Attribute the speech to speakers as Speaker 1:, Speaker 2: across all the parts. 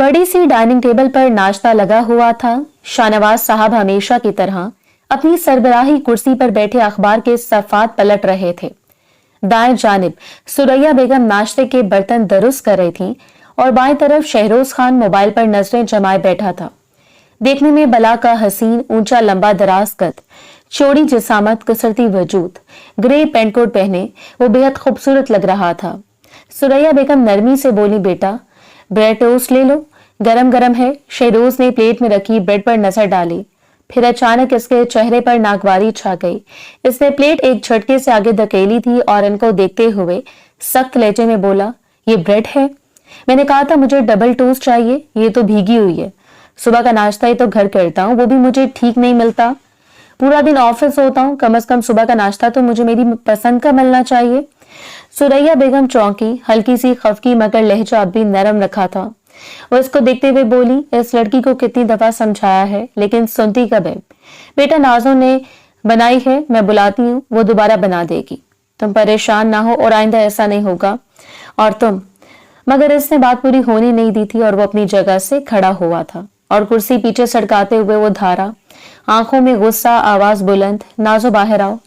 Speaker 1: बड़ी सी dining table पर नाश्ता लगा हुआ था। शाहनवाज साहब हमेशा की तरह अपनी सरबराही कुर्सी पर बैठे अखबार के सफ़ात पलट रहे थे। दाएं जानिब सुरैया बेगम नाश्ते के बर्तन दुरुस्त कर रही थी और बाएं तरफ शहरोज खान मोबाइल पर नजरें जमाए बैठा था। देखने में बला का हसीन, ऊंचा लंबा दराज कद, चौड़ी जिसामत, कसरती वजूद, ग्रे पेंट कोट पहने वो बेहद खूबसूरत लग रहा था। सुरैया बेगम नरमी से बोली, बेटा ब्रेड टोस्ट ले लो, गरम गरम है। शहरोज ने प्लेट में रखी ब्रेड पर नजर डाली, फिर अचानक इसके चेहरे पर नागवारी छा गई। इसने प्लेट एक झटके से आगे धकेली थी और इनको देखते हुए सख्त लहजे में बोला, ये ब्रेड है? मैंने कहा था मुझे डबल टोस्ट चाहिए, ये तो भीगी हुई है। सुबह का नाश्ता ही तो घर करता हूँ, वो भी मुझे ठीक नहीं मिलता। पूरा दिन ऑफिस होता हूँ, कम से कम सुबह का नाश्ता तो मुझे मेरी पसंद का मिलना चाहिए। सुरैया बेगम चौंकी, हल्की सी खफकी, मगर लहजा अब भी नरम रखा था। वो इसको देखते हुए बोली, इस लड़की को कितनी दफा समझाया है लेकिन सुनती कब है। बेटा नाजो ने बनाई है, मैं बुलाती हूँ, वो दोबारा बना देगी। तुम परेशान ना हो और आइंदा ऐसा नहीं होगा। और तुम। मगर इसने बात पूरी होने नहीं दी थी और वो अपनी जगह से खड़ा हुआ था और कुर्सी पीछे सड़काते हुए वो धारा, आंखों में गुस्सा, आवाज बुलंद, नाजो बाहर आओ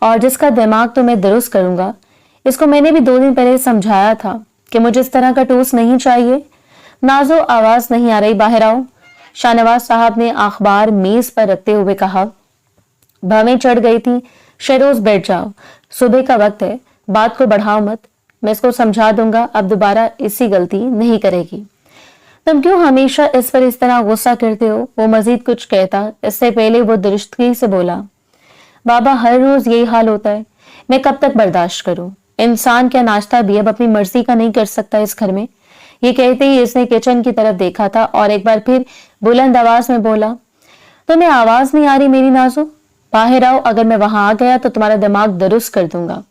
Speaker 1: और जिसका दिमाग तो मैं दुरुस्त करूंगा। इसको मैंने भी 2 दिन पहले समझाया था कि मुझे इस तरह का टोस्ट नहीं चाहिए। नाजो आवाज नहीं आ रही, बाहर आओ। शाहनवाज साहब ने अखबार मेज पर रखते हुए कहा। भवें चढ़ गई थी। शहरोज बैठ जाओ, सुबह का वक्त है, बात को बढ़ाओ मत, मैं इसको समझा दूंगा, अब दोबारा इसी गलती नहीं करेगी। तुम क्यों हमेशा इस पर इस तरह गुस्सा करते हो? वो मजीद कुछ कहता, इससे पहले वो दुरुस्तगी से बोला, बाबा हर रोज यही हाल होता है, मैं कब तक बर्दाश्त करूं? इंसान क्या नाश्ता भी अब अपनी मर्जी का नहीं कर सकता इस घर में? ये कहते ही इसने किचन की तरफ देखा था और एक बार फिर बुलंद आवाज में बोला, तुम्हें आवाज नहीं आ रही मेरी नाजो? बाहर आओ, अगर मैं वहां आ गया तो तुम्हारा दिमाग दुरुस्त कर दूंगा।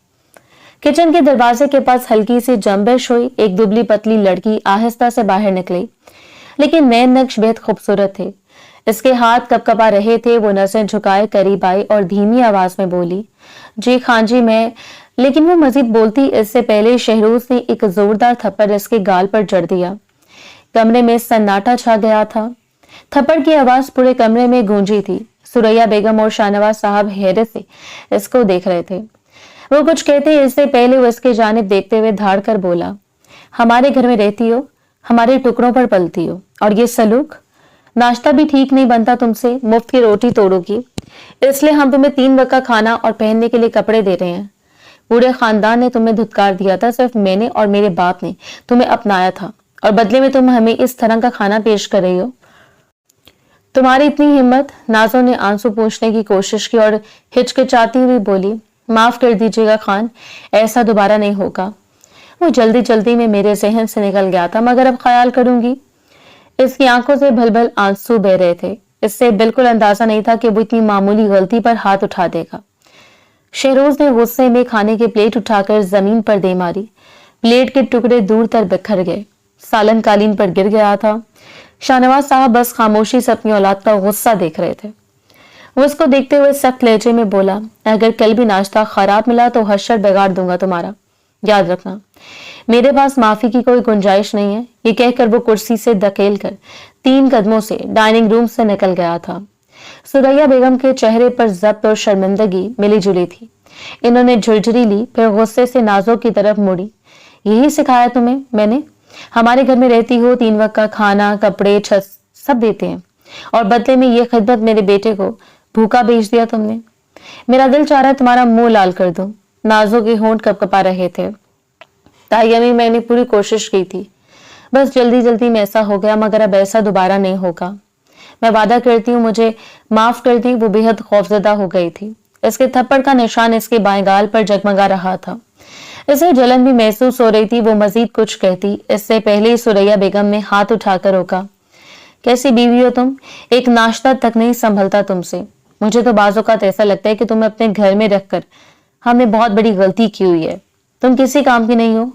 Speaker 1: किचन के दरवाजे के पास हल्की सी जंबिश हुई। एक दुबली पतली लड़की आहिस्ता से बाहर निकली, लेकिन नए नक्श बेहद खूबसूरत थे। इसके हाथ कपकपा रहे थे। वो नजरें झुकाए करीब आई और धीमी आवाज में बोली, जी खान जी मैं। लेकिन वो मजीद बोलती इससे पहले शहरोज ने एक जोरदार थप्पड़ इसके गाल पर जड़ दिया। कमरे में सन्नाटा छा गया था। थप्पड़ की आवाज पूरे कमरे में गूंजी थी। सुरैया बेगम और शाहनवाज साहब हैरत से इसको देख रहे थे। वो कुछ कहते इससे पहले वो इसके जानिब देखते हुए धाड़ कर बोला, हमारे घर में रहती हो, हमारे टुकड़ों पर पलती हो, और ये सलूक? नाश्ता भी ठीक नहीं बनता तुमसे, मुफ्त की रोटी तोड़ोगी, इसलिए हम तुम्हें 3 वक्त का खाना और पहनने के लिए कपड़े दे रहे हैं। पूरे खानदान ने तुम्हें धुतकार दिया था, सिर्फ मैंने और मेरे बाप ने तुम्हें अपनाया था, और बदले में तुम हमें इस तरह का खाना पेश कर रही हो। तुम्हारी इतनी हिम्मत? नाजो ने आंसू पोंछने की कोशिश की और हिचकिचाती हुई बोली, माफ कर दीजिएगा खान, ऐसा दोबारा नहीं होगा। वो जल्दी जल्दी में मेरे जहन से निकल गया था, मगर अब ख्याल करूंगी। इसकी आंखों से भल-भल आंसू बह रहे थे। इससे बिल्कुल अंदाजा नहीं था कि वो इतनी मामूली गलती पर हाथ उठा देगा। शहरोज ने गुस्से में खाने की प्लेट उठाकर जमीन पर दे मारी। प्लेट के टुकड़े दूर तक बिखर गए। सालन कालीन पर गिर गया था। शाहनवाज साहब बस खामोशी से अपनी औलाद का गुस्सा देख रहे थे। वो उसको देखते हुए सख्त लहजे में बोला, अगर कल भी नाश्ता खराब मिला तो हश्र बिगाड़ दूंगा तुम्हारा, याद रखना। मेरे पास माफी की कोई गुंजाइश नहीं है। ये कहकर वो कुर्सी से धकेल कर 3 कदमों से डाइनिंग रूम से निकल गया था। सुरैया बेगम के चेहरे पर जब्त और शर्मिंदगी मिली जुली थी। इन्होंने झुरझुरी ली, फिर गुस्से से नाजो की तरफ मुड़ी। यही सिखाया तुम्हें मैंने? हमारे घर में रहती हो, 3 वक्त का खाना, कपड़े, छत सब देते हैं, और बदले में ये खिदमत मेरे बेटे को भूखा भेज दिया तुमने। मेरा दिल चाह रहा है तुम्हारा मुंह लाल कर दूं। नाजो के होंठ कपकपा रहे थे। तायमी मैंने पूरी कोशिश की थी, बस जल्दी जल्दी में ऐसा हो गया, मगर अब ऐसा दोबारा नहीं होगा। मैं वादा करती हूँ, मुझे माफ कर दी। वो बेहद खौफजदा हो गई थी। इसके थप्पड़ का निशान इसके बाएं गाल पर जगमगा रहा था। इसे जलन भी महसूस हो रही थी। वो मजीद कुछ कहती, इससे पहले ही सुरैया बेगम ने हाथ उठाकर रोका। कैसी बीवी हो तुम? एक नाश्ता तक नहीं संभलता तुमसे। मुझे तो बाज़ औक़ात ऐसा लगता है कि तुम्हें अपने घर में रखकर हमने बहुत बड़ी गलती की हुई है। तुम किसी काम की नहीं हो।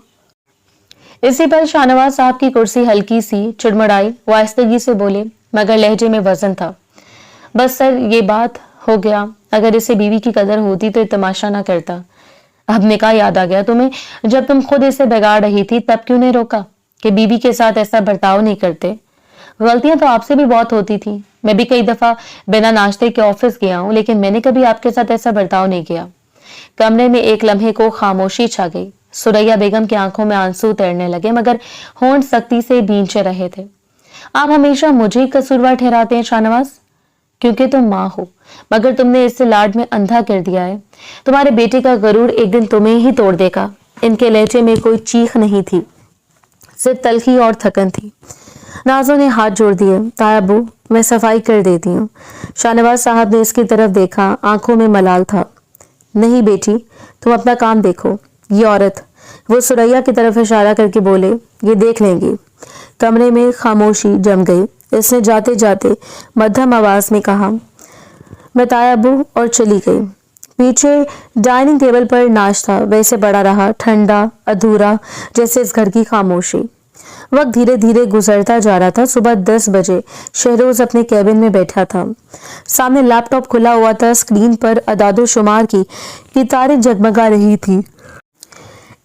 Speaker 1: इसी पर शाहनवाज साहब की कुर्सी हल्की सी चिड़मड़ाई। वो आहिस्तगी से बोले, मगर लहजे में वजन था। बस सर, ये बात हो गया। अगर इसे बीवी की कदर होती तो तमाशा ना करता। अब निकाह याद आ गया तुम्हें? जब तुम खुद इसे बिगाड़ रही थी तब क्यों नहीं रोका कि बीवी के साथ ऐसा बर्ताव नहीं करते? गलतियां तो आपसे भी बहुत होती थी। मैं भी कई दफा बिना नाश्ते के ऑफिस गया हूं, लेकिन मैंने कभी आपके साथ ऐसा बर्ताव नहीं किया। कमरे में एक लम्हे को खामोशी छा गई। सुरैया बेगम की आंखों में आंसू तैरने लगे, मगर होंठ सख्ती से भींचे रहे थे। आप हमेशा मुझे ही कसूरवार ठहराते हैं शाहनवाज, क्योंकि तुम माँ हो, मगर तुमने इससे लाड में अंधा कर दिया है। तुम्हारे बेटे का गरूर एक दिन तुम्हें ही तोड़ देगा। इनके लहजे में कोई चीख नहीं थी, सिर्फ तलखी और थकन थी। नाजो ने हाथ जोड़ दिए। तायाबू, मैं सफाई कर देती हूँ। शाहनवाज साहब ने इसकी तरफ देखा, आंखों में मलाल था। नहीं बेटी, तुम अपना काम देखो। ये औरत, वो सुरैया की तरफ इशारा करके बोले, ये देख लेंगी। कमरे में खामोशी जम गई। इसने जाते जाते मध्यम आवाज में कहा, मैं तायाबू, और चली गई। पीछे डाइनिंग टेबल पर नाश्ता वैसे पड़ा रहा, ठंडा, अधूरा, जैसे इस घर की खामोशी। वक्त धीरे धीरे गुजरता जा रहा था। सुबह 10 बजे शहरोज अपने कैबिन में बैठा था। सामने लैपटॉप खुला हुआ था। स्क्रीन पर अदादो शुमार की तारीख जगमगा रही थी।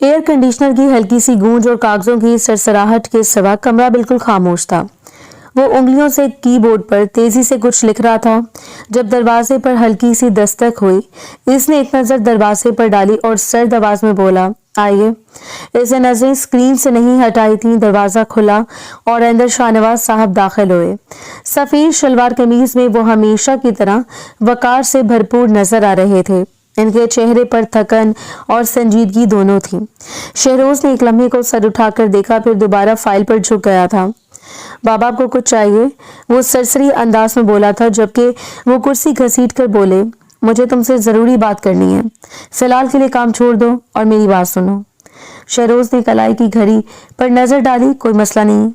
Speaker 1: एयर कंडीशनर की हल्की सी गूंज और कागजों की सरसराहट के सिवा कमरा बिल्कुल खामोश था। वो उंगलियों से कीबोर्ड पर तेजी से कुछ लिख रहा था जब दरवाजे पर हल्की सी दस्तक हुई। इसने एक नजर दरवाजे पर डाली और सर्द आवाज में बोला, आइए। इसे नजरें स्क्रीन से नहीं हटाई थी। दरवाजा खुला और अंदर शाहनवाज साहब दाखिल हुए। सफेद शलवार कमीज में वो हमेशा की तरह वकार से भरपूर नजर आ रहे थे। इनके चेहरे पर थकन और संजीदगी दोनों थी। शहरोज ने एक लम्हे को सर उठाकर देखा, फिर दोबारा फाइल पर झुक गया था। बाबा, आपको कुछ चाहिए? वो सरसरी अंदाज में बोला था, जबकि वो कुर्सी घसीट कर बोले, मुझे तुमसे जरूरी बात करनी है। फिलहाल के लिए काम छोड़ दो और मेरी बात सुनो। शहरोज ने कलाई की घड़ी पर नजर डाली। कोई मसला नहीं।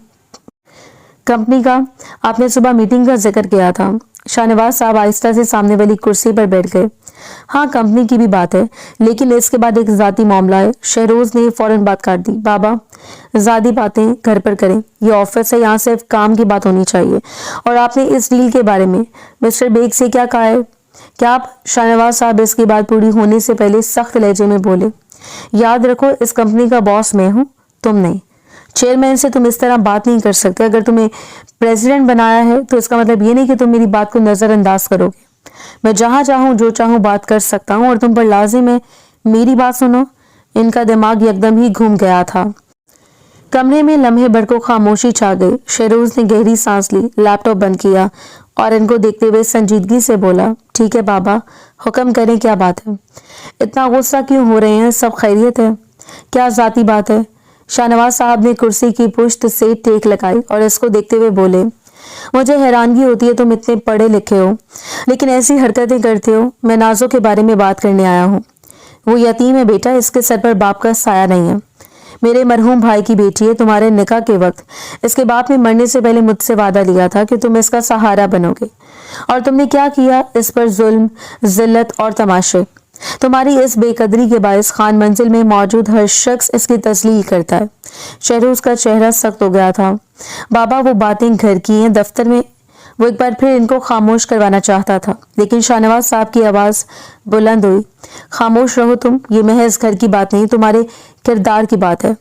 Speaker 1: कंपनी का आपने सुबह मीटिंग का जिक्र किया था। शाहनवाज साहब आहिस्ता से सामने वाली कुर्सी पर बैठ गए। हाँ, कंपनी की भी बात है, लेकिन इसके बाद एक जाती मामला है। शहरोज ने फौरन बात काट दी। बाबा, ज़ाती बातें घर पर करें। ये ऑफिस है, यहाँ सिर्फ काम की बात होनी चाहिए। और आपने इस डील के बारे में मिस्टर बेग से क्या कहा है? क्या आप? शाहनवाज साहब इसकी बात पूरी होने से पहले सख्त लहजे में बोले, याद रखो, इस कंपनी का बॉस मैं हूँ, तुम नहीं। चेयरमैन से तुम इस तरह बात नहीं कर सकते। अगर तुम्हें प्रेसिडेंट बनाया है तो इसका मतलब ये नहीं कि तुम मेरी बात को नजरअंदाज करोगे। मैं जहां चाहूं जो चाहूं बात कर सकता हूं और तुम पर लाजिम है मेरी बात सुनो। इनका दिमाग एकदम ही घूम गया था। कमरे में लम्हे भर को खामोशी छा गई। शहरोज ने गहरी सांस ली, लैपटॉप बंद किया और इनको देखते हुए संजीदगी से बोला, ठीक है बाबा, हुक्म करें, क्या बात है? इतना गुस्सा क्यों हो रहे हैं? सब खैरियत है? क्या जाती बात है? शाहनवाज साहब ने कुर्सी की पुश्त से टेक लगाई और इसको देखते हुए बोले, मुझे हैरानगी होती है, तुम इतने पढ़े लिखे हो लेकिन ऐसी हरकतें करते हो। मैं नाजो के बारे में बात करने आया हूँ। वो यतीम है बेटा, इसके सर पर बाप का साया नहीं है। मेरे मरहूम भाई की बेटी है। तुम्हारे निकाह के वक्त इसके बाप ने मरने से पहले मुझसे वादा लिया था कि तुम इसका सहारा बनोगे, और तुमने क्या किया? इस पर जुल्म, जिल्लत और तमाशे। तुम्हारी इस बेकदरी के बायस खान मंजिल में मौजूद हर शख्स इसकी तस्लील करता है। शहरोज का चेहरा सख्त हो गया था। बाबा, वो बातें घर की हैं, दफ्तर में। वो एक बार फिर इनको खामोश करवाना चाहता था, लेकिन शाहनवाज साहब की आवाज बुलंद हुई, खामोश रहो तुम। ये महज घर की बात नहीं, तुम्हारे किरदार की बात है।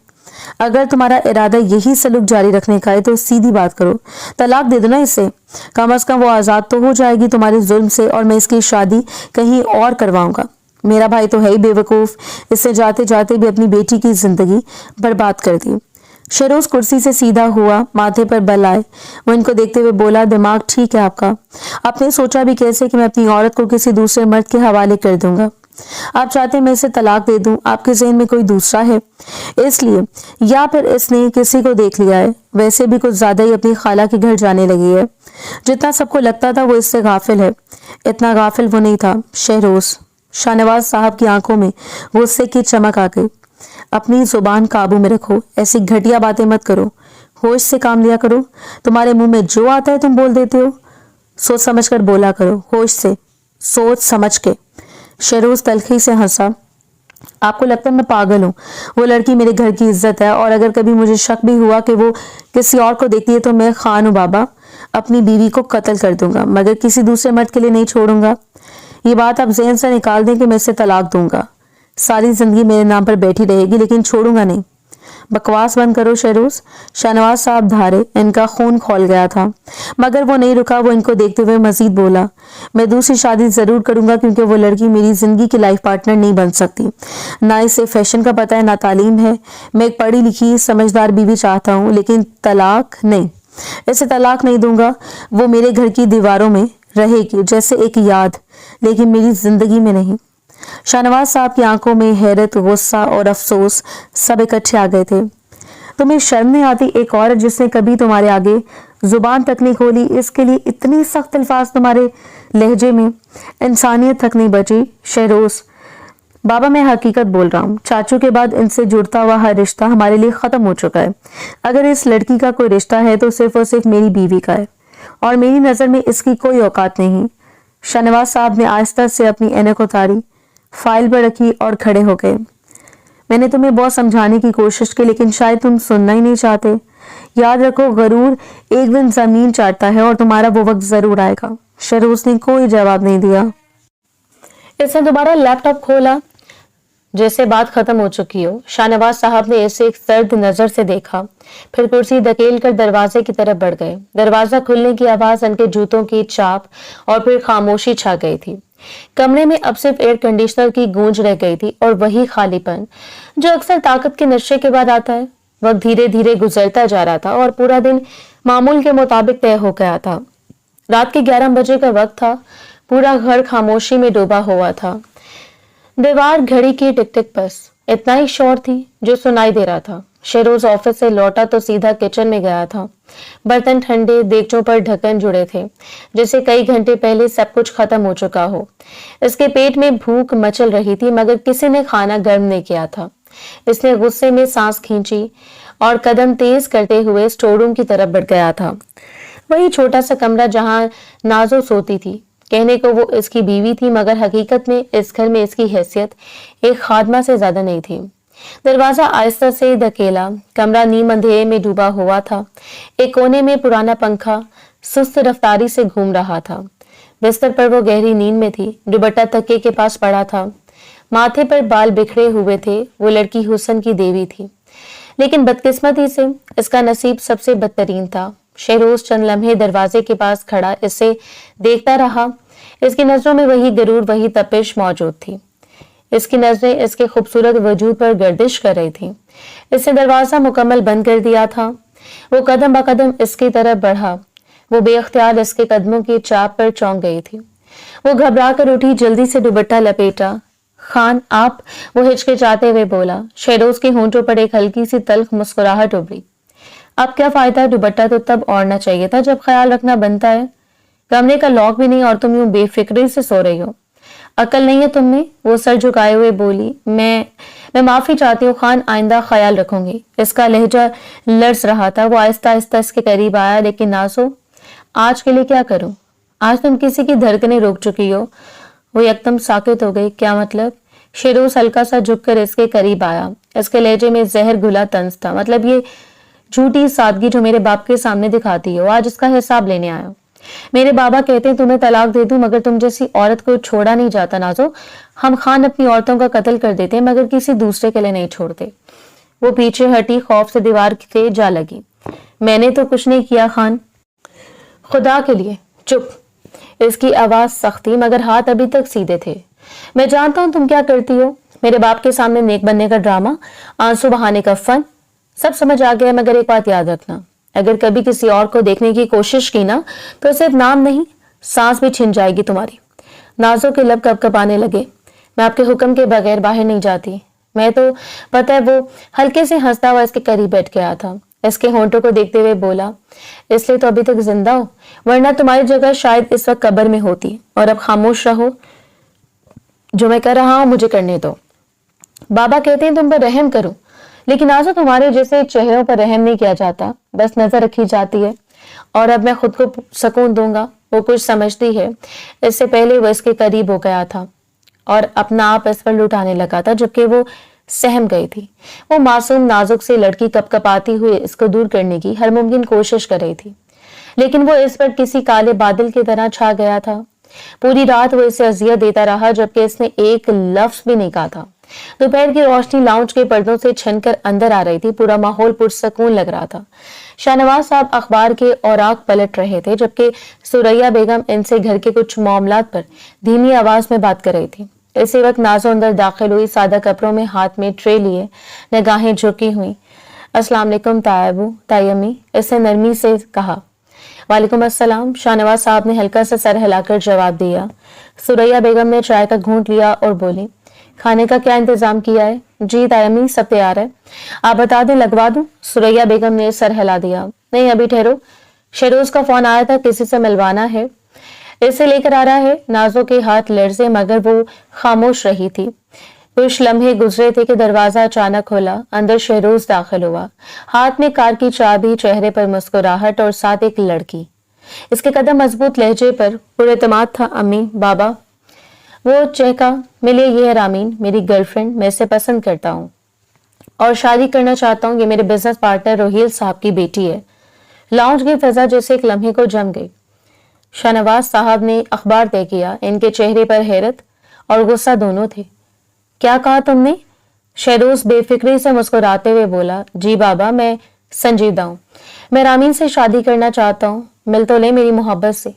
Speaker 1: अगर तुम्हारा इरादा यही सलूक जारी रखने का है तो सीधी बात करो, तलाक दे दो ना इसे। कम अज कम वो आजाद तो हो जाएगी तुम्हारे जुल्म से, और मैं इसकी शादी कहीं और करवाऊंगा। मेरा भाई तो है ही बेवकूफ, इससे जाते जाते भी अपनी बेटी की जिंदगी बर्बाद कर दी। शहरोज कुर्सी से सीधा हुआ, माथे पर बल आए। वो इनको देखते हुए बोला, दिमाग ठीक है आपका? आपने सोचा भी कैसे कि मैं अपनी औरत को किसी दूसरे मर्द के हवाले कर दूंगा? आप चाहते मैं इसे तलाक दे दूं? आपके ज़हन में कोई दूसरा है इसलिए, या फिर इसने किसी को देख लिया है? वैसे भी कुछ ज्यादा ही अपनी खाला के घर जाने लगी है। जितना सबको लगता था वो इससे गाफिल है, इतना गाफिल वो नहीं था। शहरोज, शाहनवाज साहब की आंखों में गुस्से की चमक आ गई। अपनी जुबान काबू में रखो, ऐसी घटिया बातें मत करो, होश से काम लिया करो। तुम्हारे मुंह में जो आता है तुम बोल देते हो। सोच समझ कर बोला करो, होश से, सोच समझ के। शहरोज तलखी से हंसा। आपको लगता है मैं पागल हूँ? वो लड़की मेरे घर की इज्जत है, और अगर कभी मुझे शक भी हुआ कि वो किसी और को देखती है तो मैं खान हूँ बाबा, अपनी बीवी को कत्ल कर दूंगा, मगर किसी दूसरे मर्द के लिए नहीं छोड़ूंगा। ये बात आप ज़हन से निकाल दें कि मैं इसे तलाक दूंगा। सारी जिंदगी मेरे नाम पर बैठी रहेगी, लेकिन छोड़ूंगा नहीं। बकवास बंद करो शहरोज। शाहनवाज साहब धारे, इनका खून खौल गया था, मगर वो नहीं रुका। वो इनको देखते हुए मजीद बोला, मैं दूसरी शादी जरूर करूंगा क्योंकि वो लड़की मेरी जिंदगी की लाइफ पार्टनर नहीं बन सकती। ना इसे फैशन का पता है, ना तालीम है। मैं एक पढ़ी लिखी समझदार बीवी चाहता हूँ, लेकिन तलाक नहीं, इसे तलाक नहीं दूंगा। वो मेरे घर की दीवारों में रहेगी जैसे एक याद, लेकिन मेरी जिंदगी में नहीं। शाहनवाज साहब की आंखों में हैरत, गुस्सा और अफसोस सब इकट्ठे आ गए थे। तुम्हें शर्म नहीं आती? एक औरत जिसने कभी तुम्हारे आगे जुबान तक नहीं खोली, इसके लिए इतनी सख्त अल्फाज तुम्हारे लहजे में, इंसानियत तक नहीं बची। शहरोज बाबा, मैं हकीकत बोल रहा हूँ। चाचू के बाद इनसे जुड़ता हुआ हर रिश्ता हमारे लिए खत्म हो चुका है। अगर इस लड़की का कोई रिश्ता है तो सिर्फ और सिर्फ मेरी बीवी का है, और मेरी नजर में इसकी कोई औकात नहीं। शाहनवाज साहब ने आहिस्ता से अपनी ऐनक उतारी, फाइल पर रखी और खड़े हो गए। मैंने तुम्हें बहुत समझाने की कोशिश की, लेकिन शायद तुम सुनना ही नहीं चाहते। याद रखो, गरूर एक दिन जमीन चाटता है और तुम्हारा वो वक्त जरूर आएगा। शहरोज ने कोई जवाब नहीं दिया। इसने दोबारा लैपटॉप खोला जैसे बात खत्म हो चुकी हो। शाहनवाज साहब ने इसे एक सर्द नजर से देखा, फिर कुर्सी धकेल कर दरवाजे की तरफ बढ़ गए। दरवाजा खुलने की आवाज, उनके जूतों की चाप और फिर खामोशी छा गई थी। कमरे में अब सिर्फ एयर कंडीशनर की गूंज रह गई थी और वही खालीपन जो अक्सर ताकत के नशे के बाद आता है। वक्त धीरे धीरे गुजरता जा रहा था और पूरा दिन मामूल के मुताबिक तय हो गया था। रात के 11 बजे का वक्त था। पूरा घर खामोशी में डूबा हुआ था। दीवार घड़ी की टिक टिक, बस इतना ही शोर थी जो सुनाई दे रहा था। शहरोज ऑफिस से लौटा तो सीधा किचन में गया था। बर्तन ठंडे, देगचों पर ढक्कन जुड़े थे, जैसे कई घंटे पहले सब कुछ खत्म हो चुका हो। इसके पेट में भूख मचल रही थी, मगर किसी ने खाना गर्म नहीं किया था। इसने गुस्से में सांस खींची और कदम तेज करते हुए स्टोर रूम की तरफ बढ़ गया था। वही छोटा सा कमरा जहां नाजो सोती थी। कहने को वो इसकी बीवी थी, मगर हकीकत में इस घर में इसकी हैसियत एक खादमा से ज्यादा नहीं थी। दरवाजा आहिस्ता से धकेला। कमरा नीम अंधेरे में डूबा हुआ था। एक कोने में पुराना पंखा सुस्त रफ्तारी से घूम रहा था। बिस्तर पर वो गहरी नींद में थी। दुपट्टा तकिए के पास पड़ा था। माथे पर बाल बिखरे हुए थे। वो लड़की हुस्न की देवी थी, लेकिन बदकिस्मती से इसका नसीब सबसे बदतरीन था। शहरोज चंद लम्हे दरवाजे के पास खड़ा इसे देखता रहा। इसकी नजरों में वही गरूर, वही तपिश मौजूद थी। इसकी नजरें इसके खूबसूरत वजूद पर गर्दिश कर रही थी। इसने दरवाजा मुकम्मल बंद कर दिया था। वो कदम ब कदम इसकी तरफ बढ़ा। वो बेअख्तियार इसके कदमों की चाप पर चौंक गई थी। वो घबरा कर उठी, जल्दी से दुपट्टा लपेटा। खान आप, वो हिचकिचाते हुए बोला। शहरोज के होंठों पर एक हल्की सी तल्ख मुस्कुराहट उभरी। अब क्या फायदा, दुपट्टा तो तब ओढ़ना चाहिए था जब ख्याल रखना बनता है। कमरे का लॉक भी नहीं और तुम यूं बेफिक्री से सो रही हो। अकल नहीं है तुम्हें? वो सर झुकाए हुए बोली। मैं माफी चाहती हूँ खान, आइंदा ख्याल रखूंगी। इसका लहजा लर्ज रहा था। वो आहिस्ता आहिस्ता इसके करीब आया। लेकिन नासो, आज के लिए क्या करूं? आज तुम किसी की धड़कनें रोक चुकी हो। वो एकदम साकित हो गई। क्या मतलब? शहरोज हल्का सा झुककर इसके करीब आया। इसके लहजे में जहर घुला तंज था। मतलब ये झूठी सादगी जो मेरे बाप के सामने दिखाती हो, आज इसका हिसाब लेने आया। मेरे बाबा कहते हैं तुम्हें तलाक दे दूं, मगर तुम जैसी औरत को छोड़ा नहीं जाता नाजो। हम खान अपनी औरतों का कत्ल कर देते हैं, मगर किसी दूसरे के लिए नहीं छोड़ते। वो पीछे हटी, खौफ से दीवार से जा लगी। मैंने तो कुछ नहीं किया खान, खुदा के लिए चुप। इसकी आवाज सख्त थी, मगर हाथ अभी तक सीधे थे। मैं जानता हूं तुम क्या करती हो। मेरे बाप के सामने नेक बनने का ड्रामा, आंसू बहाने का फन, सब समझ आ गया। मगर एक बात याद रखना, अगर कभी किसी और को देखने की कोशिश की ना, तो सिर्फ नाम नहीं, सांस भी छिन जाएगी तुम्हारी। नाजो के लब कपकपाने लगे। मैं आपके हुक्म के बगैर बाहर नहीं जाती। मैं तो, पता है, वो हल्के से हंसता हुआ इसके करीब बैठ गया था। इसके होंठों को देखते हुए बोला, इसलिए तो अभी तक जिंदा हो, वरना तुम्हारी जगह शायद इस वक्त कब्र में होती। और अब खामोश रहो, जो मैं कर रहा हूं मुझे करने दो। बाबा कहते हैं तुम पर रहम करूं, लेकिन आज तुम्हारे जैसे चेहरों पर रहम नहीं किया जाता, बस नजर रखी जाती है। और अब मैं खुद को सुकून दूंगा। वो कुछ समझती है, इससे पहले वो इसके करीब हो गया था और अपना आप इस पर लुटाने लगा था, जबकि वो सहम गई थी। वो मासूम नाजुक से लड़की कपकपाती हुई इसको दूर करने की हर मुमकिन कोशिश कर रही थी, लेकिन वो इस पर किसी काले बादल की तरह छा गया था। पूरी रात वो इसे अजियत देता रहा, जबकि इसने एक लफ्ज भी नहीं कहा था। दोपहर की रोशनी लाउंज के पर्दों से छनकर अंदर आ रही थी। पूरा माहौल पुरसकून लग रहा था। शाहनवाज साहब अखबार के औराक पलट रहे थे, जबकि सुरैया बेगम इनसे घर के कुछ मामलात पर धीमी आवाज में बात कर रही थी। इसी वक्त नाजो अंदर दाखिल हुई, सादा कपड़ों में हाथ में ट्रे लिए, निगाहें झुकी हुई। अस्सलाम वालेकुम तायबू, तायमी, इसने नरमी से कहा। वालेकुम अस्सलाम, शाहनवाज साहब ने हल्का सा सर हिलाकर जवाब दिया। सुरैया बेगम ने चाय का घूंट लिया और बोली, खाने का क्या इंतजाम किया है? जी तायमी, सब तैयार है। आप बता दें, लगवा दूं? सुरैया बेगम ने सर हिला दिया। नहीं, अभी ठहरो, शेरोज का फोन आया था, किसी से मिलवाना है, इसे लेकर आ रहा है। नाजो के हाथ लर्जे, मगर वो खामोश रही थी। कुछ लम्हे गुजरे थे कि दरवाजा अचानक खुला। अंदर शहरोज दाखिल हुआ, हाथ में कार की चाबी, चेहरे पर मुस्कुराहट और साथ एक लड़की। इसके कदम मजबूत लहजे पर पुरएतमाद था। अम्मी, बाबा। वो चहका, मिलिए, ये है रामीन, मेरी गर्लफ्रेंड, मैं इसे पसंद करता हूँ और शादी करना चाहता हूँ। ये मेरे बिजनेस पार्टनर रोहिल साहब की बेटी है। लाउंज की फिजा जैसे एक लम्हे को जम गई। शाहनवाज साहब ने अखबार तय किया। इनके चेहरे पर हैरत और गुस्सा दोनों थे। क्या कहा तुमने? शहरोज बेफिक्री से मुस्कुराते हुए बोला, जी बाबा, मैं संजीदा हूँ, मैं रामीन से शादी करना चाहता हूँ, मिल तो ले मेरी मोहब्बत से।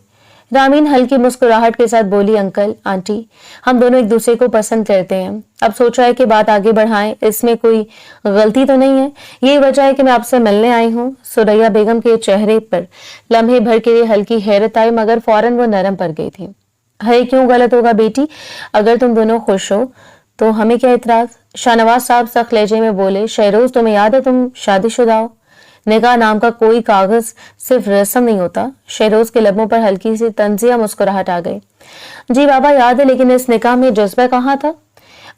Speaker 1: रामीन हल्की मुस्कुराहट के साथ बोली, अंकल आंटी, हम दोनों एक दूसरे को पसंद करते हैं। अब सोचा है कि बात आगे बढ़ाएं, इसमें कोई गलती तो नहीं है। यही वजह है कि मैं आपसे मिलने आई हूँ। सुरैया बेगम के चेहरे पर लम्हे भर के लिए हल्की हैरत आई, मगर फौरन वो नरम पड़ गई थी। अरे क्यों गलत होगा बेटी, अगर तुम दोनों खुश हो तो हमें क्या इतराज? शाहनवाज साहब सख्त लहजे में बोले। शहरोज, तुम्हें याद है तुम शादीशुदा हो? निकाह नाम का कोई कागज सिर्फ रस्म नहीं होता। शहरोज के लबों पर हल्की सी तंजिया मुस्कुराहट आ गई। जी बाबा, याद है, लेकिन इस निकाह में जज्बा कहाँ था?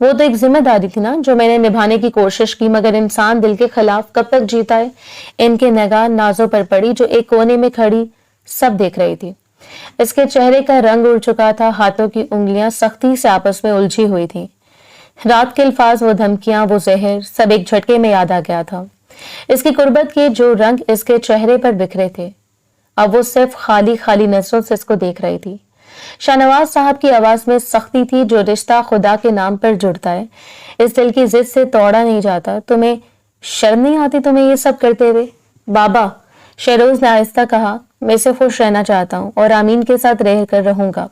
Speaker 1: वो तो एक जिम्मेदारी थी ना, जो मैंने निभाने की कोशिश की, मगर इंसान दिल के खिलाफ कब तक जीता है? इनके निगाह नाजो पर पड़ी, जो एक कोने में खड़ी सब देख रही थी। इसके चेहरे का रंग उड़ चुका था, हाथों की उंगलियां सख्ती से आपस में उलझी हुई थी। रात के अल्फाज, वो धमकियां, वो जहर, सब एक झटके में याद आ गया था। इसकी कुर्बत के जो रंग इसके चेहरे पर बिखरे थे, अब वो सिर्फ खाली खाली नजरों से इसको देख रही थी। शाहनवाज साहब की आवाज में सख्ती थी। जो रिश्ता खुदा के नाम पर जुड़ता है, इस दिल की जिद से तोड़ा नहीं जाता। तुम्हें शर्म नहीं आती तुम्हें ये सब करते हुए? बाबा, शहरोज ने आहिस्ता कहा, मैं इसे खुश रहना चाहता हूँ और आमीन के साथ रह कर रहूंगा।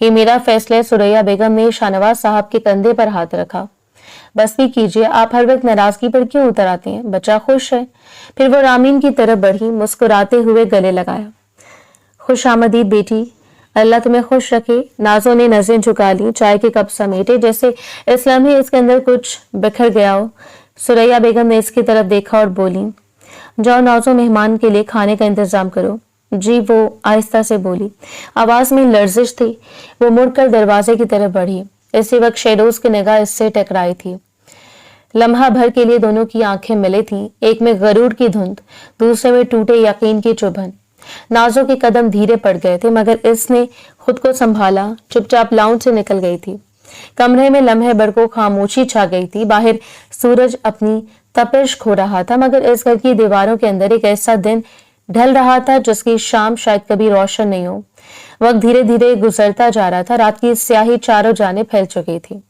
Speaker 1: ये मेरा फैसला है। सुरैया बेगम ने शाहनवाज साहब के कंधे पर हाथ रखा। बस भी कीजिए, आप हर वक्त नाराजगी पर क्यों उतर आते हैं? बच्चा खुश है। फिर वो रामीन की तरफ बढ़ी, मुस्कुराते हुए गले लगाया। खुश आमदीद बेटी, अल्लाह तुम्हें खुश रखे। नाजो ने नजरें झुका ली, चाय के कप समेटे, जैसे इस लम्हे इसके अंदर कुछ बिखर गया हो। सुरैया बेगम ने इसकी तरफ देखा और बोली, जाओ नाजो, मेहमान के लिए खाने का इंतजाम करो। जी, वो आहिस्ता से बोली, आवाज में लर्जिश थी। वो मुड़कर दरवाजे की तरफ बढ़ी। इसी वक्त शहरोज की निगाह इससे टकराई थी। लम्हा भर के लिए दोनों की आंखें मिली थीं, एक में गरूर की धुंध, दूसरे में टूटे यकीन की चुभन। नाजो के कदम धीरे पड़ गए थे, मगर इसने खुद को संभाला, चुपचाप लाउंज से निकल गई थी। कमरे में लम्हे भर को खामोशी छा गई थी। बाहर सूरज अपनी तपिश खो रहा था, मगर इस घर की दीवारों के अंदर एक ऐसा दिन ढल रहा था जिसकी शाम शायद कभी रोशन नहीं हो। वक्त धीरे धीरे गुजरता जा रहा था। रात की स्याही चारों जानिब फैल चुकी थी।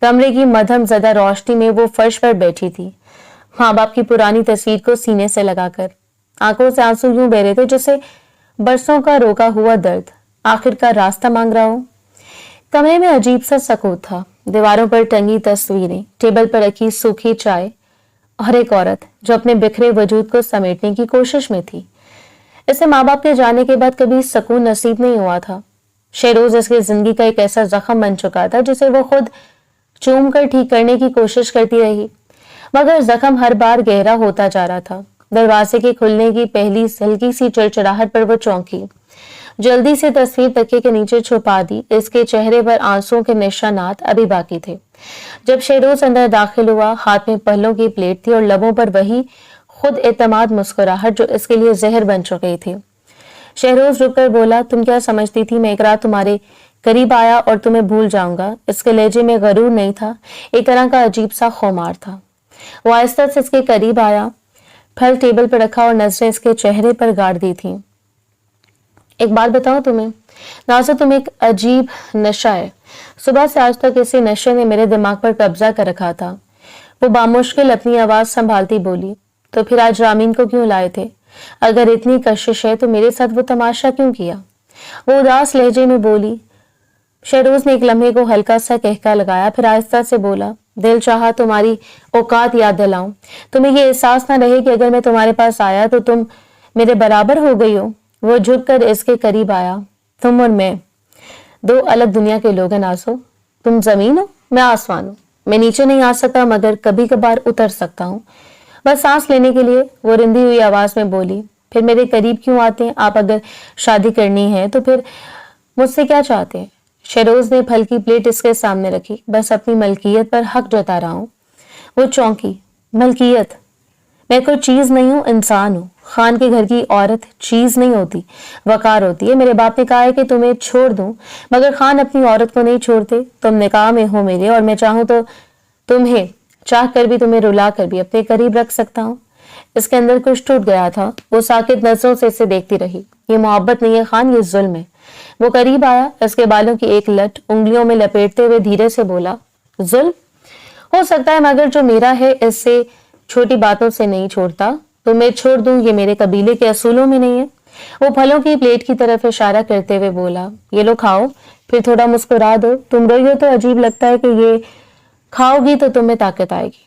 Speaker 1: कमरे की मध्यम ज़दा रोशनी में वो फर्श पर बैठी थी, माँ बाप की पुरानी तस्वीर को सीने से लगाकर। आंखों से आंसू यूं बह रहे थे जैसे बरसों का रोका हुआ दर्द आखिर का रास्ता मांग रहा हो। कमरे में अजीब सा सकूत था। दीवारों पर टंगी तस्वीरें, टेबल पर रखी सूखी चाय और एक औरत जो अपने बिखरे वजूद को समेटने की कोशिश में थी। इसे माँ बाप के जाने के बाद कभी सुकून नसीब नहीं हुआ था। शहरोज इसकी जिंदगी का एक ऐसा जख्म बन चुका था जिसे वो खुद चूम कर ठीक करने की कोशिश करती रही, मगर जख्म हर बार गहरा होता जा रहा था। दरवाजे के खुलने की पहली हल्की सी चिड़चिड़ाहट पर वो चौंकी, जल्दी से तस्वीर तकिए के नीचे छुपा दी। इसके चेहरे पर आंसुओं के निशानात अभी बाकी थे। जब शहरोज अंदर दाखिल हुआ, हाथ में पल्लों की प्लेट थी और लबों पर वही खुद एतमाद मुस्कुराहट जो इसके लिए जहर बन चुकी थी। शहरोज रुककर बोला, तुम क्या समझती थी मैं एक रात तुम्हारे करीब आया और तुम्हें भूल जाऊंगा? इसके लहजे में गरूर नहीं था, एक तरह का अजीब सा खुमार था। वो आहिस्ता से इसके करीब आया, फल टेबल पर रखा और नजरें इसके चेहरे पर गाड़ दी थी। एक बात बताऊं तुम्हें नाज़ो, तुम एक अजीब नशा है। सुबह से आज तक इसी नशे ने मेरे दिमाग पर कब्जा कर रखा था। वो बामुश्किल अपनी आवाज संभालती बोली, तो फिर आज रामीन को क्यों लाए थे? अगर इतनी कशिश है तो मेरे साथ वो तमाशा क्यों किया? वो उदास लहजे में बोली। शहरोज ने एक लम्हे को हल्का सा कहका लगाया, फिर आहिस्ता से बोला, दिल चाहा तुम्हारी औकात याद दिलाऊं, तुम्हें ये एहसास ना रहे कि अगर मैं तुम्हारे पास आया तो तुम मेरे बराबर हो गई हो। वो झुककर इसके करीब आया। तुम और मैं दो अलग दुनिया के लोग हैं नाज़ो। तुम जमीन हो, मैं आसमान हूँ। मैं नीचे नहीं आ सकता मगर कभी कभार उतर सकता हूँ, बस सांस लेने के लिए। वो रिंधी हुई आवाज में बोली, फिर मेरे करीब क्यों आते हैं? आप अगर शादी करनी है तो फिर मुझसे क्या चाहते हैं? शहरोज ने फल की प्लेट इसके सामने रखी। बस अपनी मलकियत पर हक जता रहा हूँ। वो चौंकी। मलकियत? मैं कोई चीज नहीं हूँ, इंसान हूँ। खान के घर की औरत चीज नहीं होती, वकार होती है। मेरे बाप ने कहा है कि तुम्हें छोड़ दूं, मगर खान अपनी औरत को नहीं छोड़ते। तुम निकाह में हो मेरे, और मैं चाहूं तो तुम्हें चाह कर भी, तुम्हें रुला कर भी अपने करीब रख सकता हूँ। इसके अंदर कुछ टूट गया था। वो साकित नजरों से इसे देखती रही। ये मोहब्बत नहीं है खान, ये जुल्म है। वो करीब आया, इसके बालों की एक लट उंगलियों में लपेटते हुए धीरे से बोला, जुल्म हो सकता है मगर जो मेरा है इससे छोटी बातों से नहीं छोड़ता। तो मैं छोड़ दूं, ये मेरे कबीले के असूलों में नहीं है। वो फलों की प्लेट की तरफ इशारा करते हुए बोला, ये लो खाओ, फिर थोड़ा मुस्कुरा दो। तुम रोई हो तो अजीब लगता है कि ये खाओगी तो तुम्हें ताकत आएगी,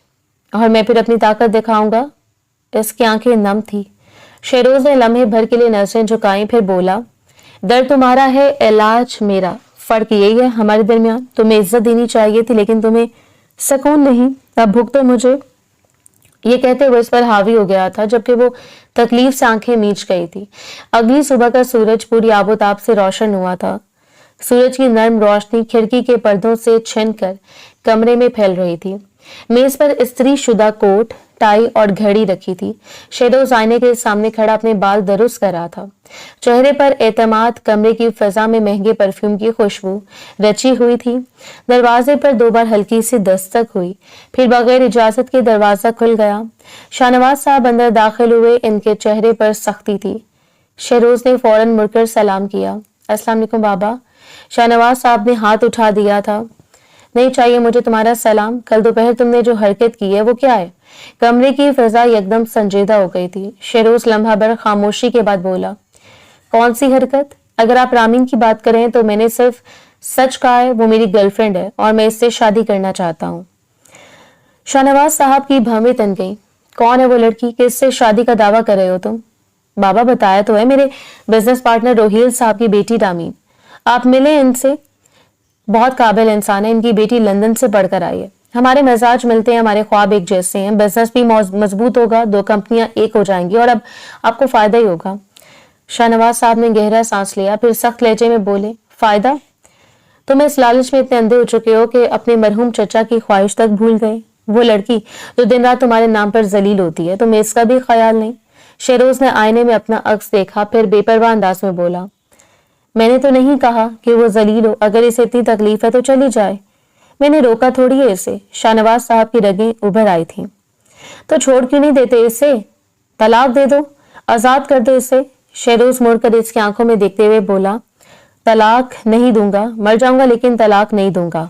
Speaker 1: और मैं फिर अपनी ताकत दिखाऊंगा। इसकी आंखें नम थी। शहरोज ने लम्हे भर के लिए नजरें झुकाई, फिर बोला, दर्द तुम्हारा है, इलाज मेरा। फर्क यही है हमारे दरमियान। तुम्हें इज्जत देनी चाहिए थी लेकिन तुम्हें सुकून नहीं। अब भुगतो मुझे। ये कहते हुए इस पर हावी हो गया था, जबकि वो तकलीफ से आंखें मीच गई थी। अगली सुबह का सूरज पूरी आबोताब से रोशन हुआ था। सूरज की नर्म रोशनी खिड़की के पर्दों से छिनकर कमरे में फैल रही थी। मेज पर इस्त्री शुदा कोट, टाई और घड़ी रखी थी। शहरोज आईने के सामने खड़ा अपने बाल दुरुस्त कर रहा था। चेहरे पर एतमाद, कमरे की फिजा में महंगे परफ्यूम की खुशबू रची हुई थी। दरवाजे पर 2 बार हल्की सी दस्तक हुई, फिर बगैर इजाजत के दरवाजा खुल गया। शाहनवाज साहब अंदर दाखिल हुए। इनके चेहरे पर सख्ती थी। शहरोज ने फौरन मुड़कर सलाम किया। अस्सलाम वालेकुम बाबा। शाहनवाज साहब ने हाथ उठा दिया था। नहीं चाहिए मुझे तुम्हारा सलाम। कल दोपहर तुमने जो हरकत की है वो क्या है? कमरे की फिजा एकदम संजीदा हो गई थी। शहरोज लम्हा भर खामोशी के बाद बोला, कौन सी हरकत? अगर आप रामीन की बात करें तो मैंने सिर्फ सच कहा है। वो मेरी गर्लफ्रेंड है और मैं इससे शादी करना चाहता हूँ। शाहनवाज साहब की भवें तन गई। कौन है वो लड़की, किससे शादी का दावा कर रहे हो तुम? बाबा बताया तो है, मेरे बिजनेस पार्टनर रोहिल साहब की बेटी रामीन। आप मिले इनसे, बहुत काबिल इंसान है। इनकी बेटी लंदन से पढ़कर आई है। हमारे मिजाज मिलते हैं, हमारे ख्वाब एक जैसे हैं। बिजनेस भी मजबूत होगा, 2 कंपनियां एक हो जाएंगी और अब आपको फायदा ही होगा। शाहनवाज साहब ने गहरा सांस लिया, फिर सख्त लहजे में बोले, फायदा? तुम इस लालच में इतने अंधे हो चुके हो कि अपने मरहूम चचा की ख्वाहिश तक भूल गए। वो लड़की जो दिन रात तुम्हारे नाम पर जलील होती है, तुम्हें इसका भी ख्याल नहीं? शहरोज ने आईने में अपना अक्स देखा, फिर बेपरवाह अंदाज में बोला, मैंने तो नहीं कहा कि वो जलील हो। अगर इसे इतनी तकलीफ है तो चली जाए। मैंने रोका थोड़ी है इसे। शाहनवाज साहब की रगें उभर आई थी। तो छोड़ क्यों नहीं देते इसे? तलाक दे दो, आजाद कर दो इसे। शहरोज मुड़कर इसकी आंखों में देखते हुए बोला, तलाक नहीं दूंगा, मर जाऊंगा लेकिन तलाक नहीं दूंगा।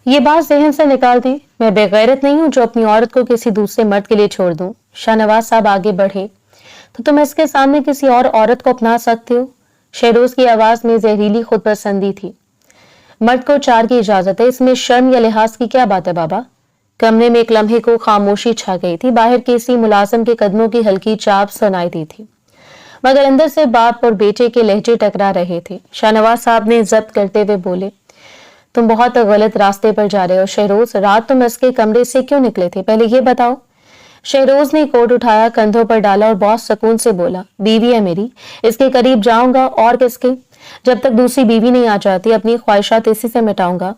Speaker 1: ये बात जहन से निकाल दें। मैं बेगैरत नहीं हूं जो अपनी औरत को किसी दूसरे मर्द के लिए छोड़ दूं। शाहनवाज साहब आगे बढ़े, तो तुम इसके सामने किसी और औरत को अपना सकते हो? शहरोज की आवाज में जहरीली खुद पसंदी थी। मर्द को 4 की इजाजत है, इसमें शर्म या लिहाज की क्या बात है बाबा? कमरे में एक लम्हे को खामोशी छा गई थी। बाहर किसी मुलाजिम के कदमों की हल्की चाप सुनाई दी थी, मगर अंदर से बाप और बेटे के लहजे टकरा रहे थे। शाहनवाज साहब ने जब्त करते हुए बोले, तुम बहुत गलत रास्ते पर जा रहे हो शहरोज। रात तुम इसके कमरे से क्यों निकले थे, पहले ये बताओ। शहरोज ने कोट उठाया, कंधों पर डाला और बहुत सुकून से बोला, बीवी है मेरी, इसके करीब जाऊंगा और किसके? जब तक दूसरी बीवी नहीं आ जाती अपनी ख्वाहिशात इसी से मिटाऊंगा।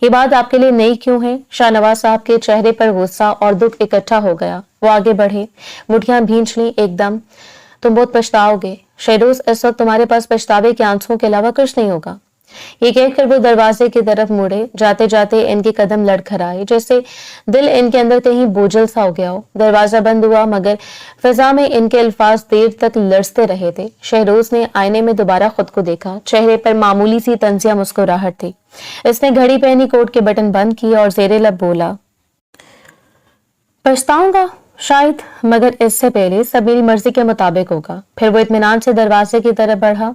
Speaker 1: ये बात आपके लिए नई क्यों है? शाहनवाज साहब के चेहरे पर गुस्सा और दुख इकट्ठा हो गया। वो आगे बढ़े, मुठियां भींच ली एकदम। तुम बहुत पछताओगे शहरोज, इस वक्त तुम्हारे पास पछतावे के आंसुओं के अलावा कुछ नहीं होगा। ये कहकर वो दरवाजे की तरफ मुड़े। जाते जाते इनके कदम लड़खड़ाए, जैसे दिल इनके अंदर कहीं बोझल सा हो गया हो। दरवाजा बंद हुआ, मगर फिजा में इनके अल्फाज देर तक लरजते रहे थे। शहरोज ने आईने में दोबारा खुद को देखा। चेहरे पर मामूली सी तंजिया मुस्कुराहट थी। इसने घड़ी पहनी, कोट के बटन बंद किए और जेरे लब बोला, पछताऊंगा शायद, मगर इससे पहले सब मेरी मर्जी के मुताबिक होगा। फिर वो इत्मीनान से दरवाजे की तरफ बढ़ा।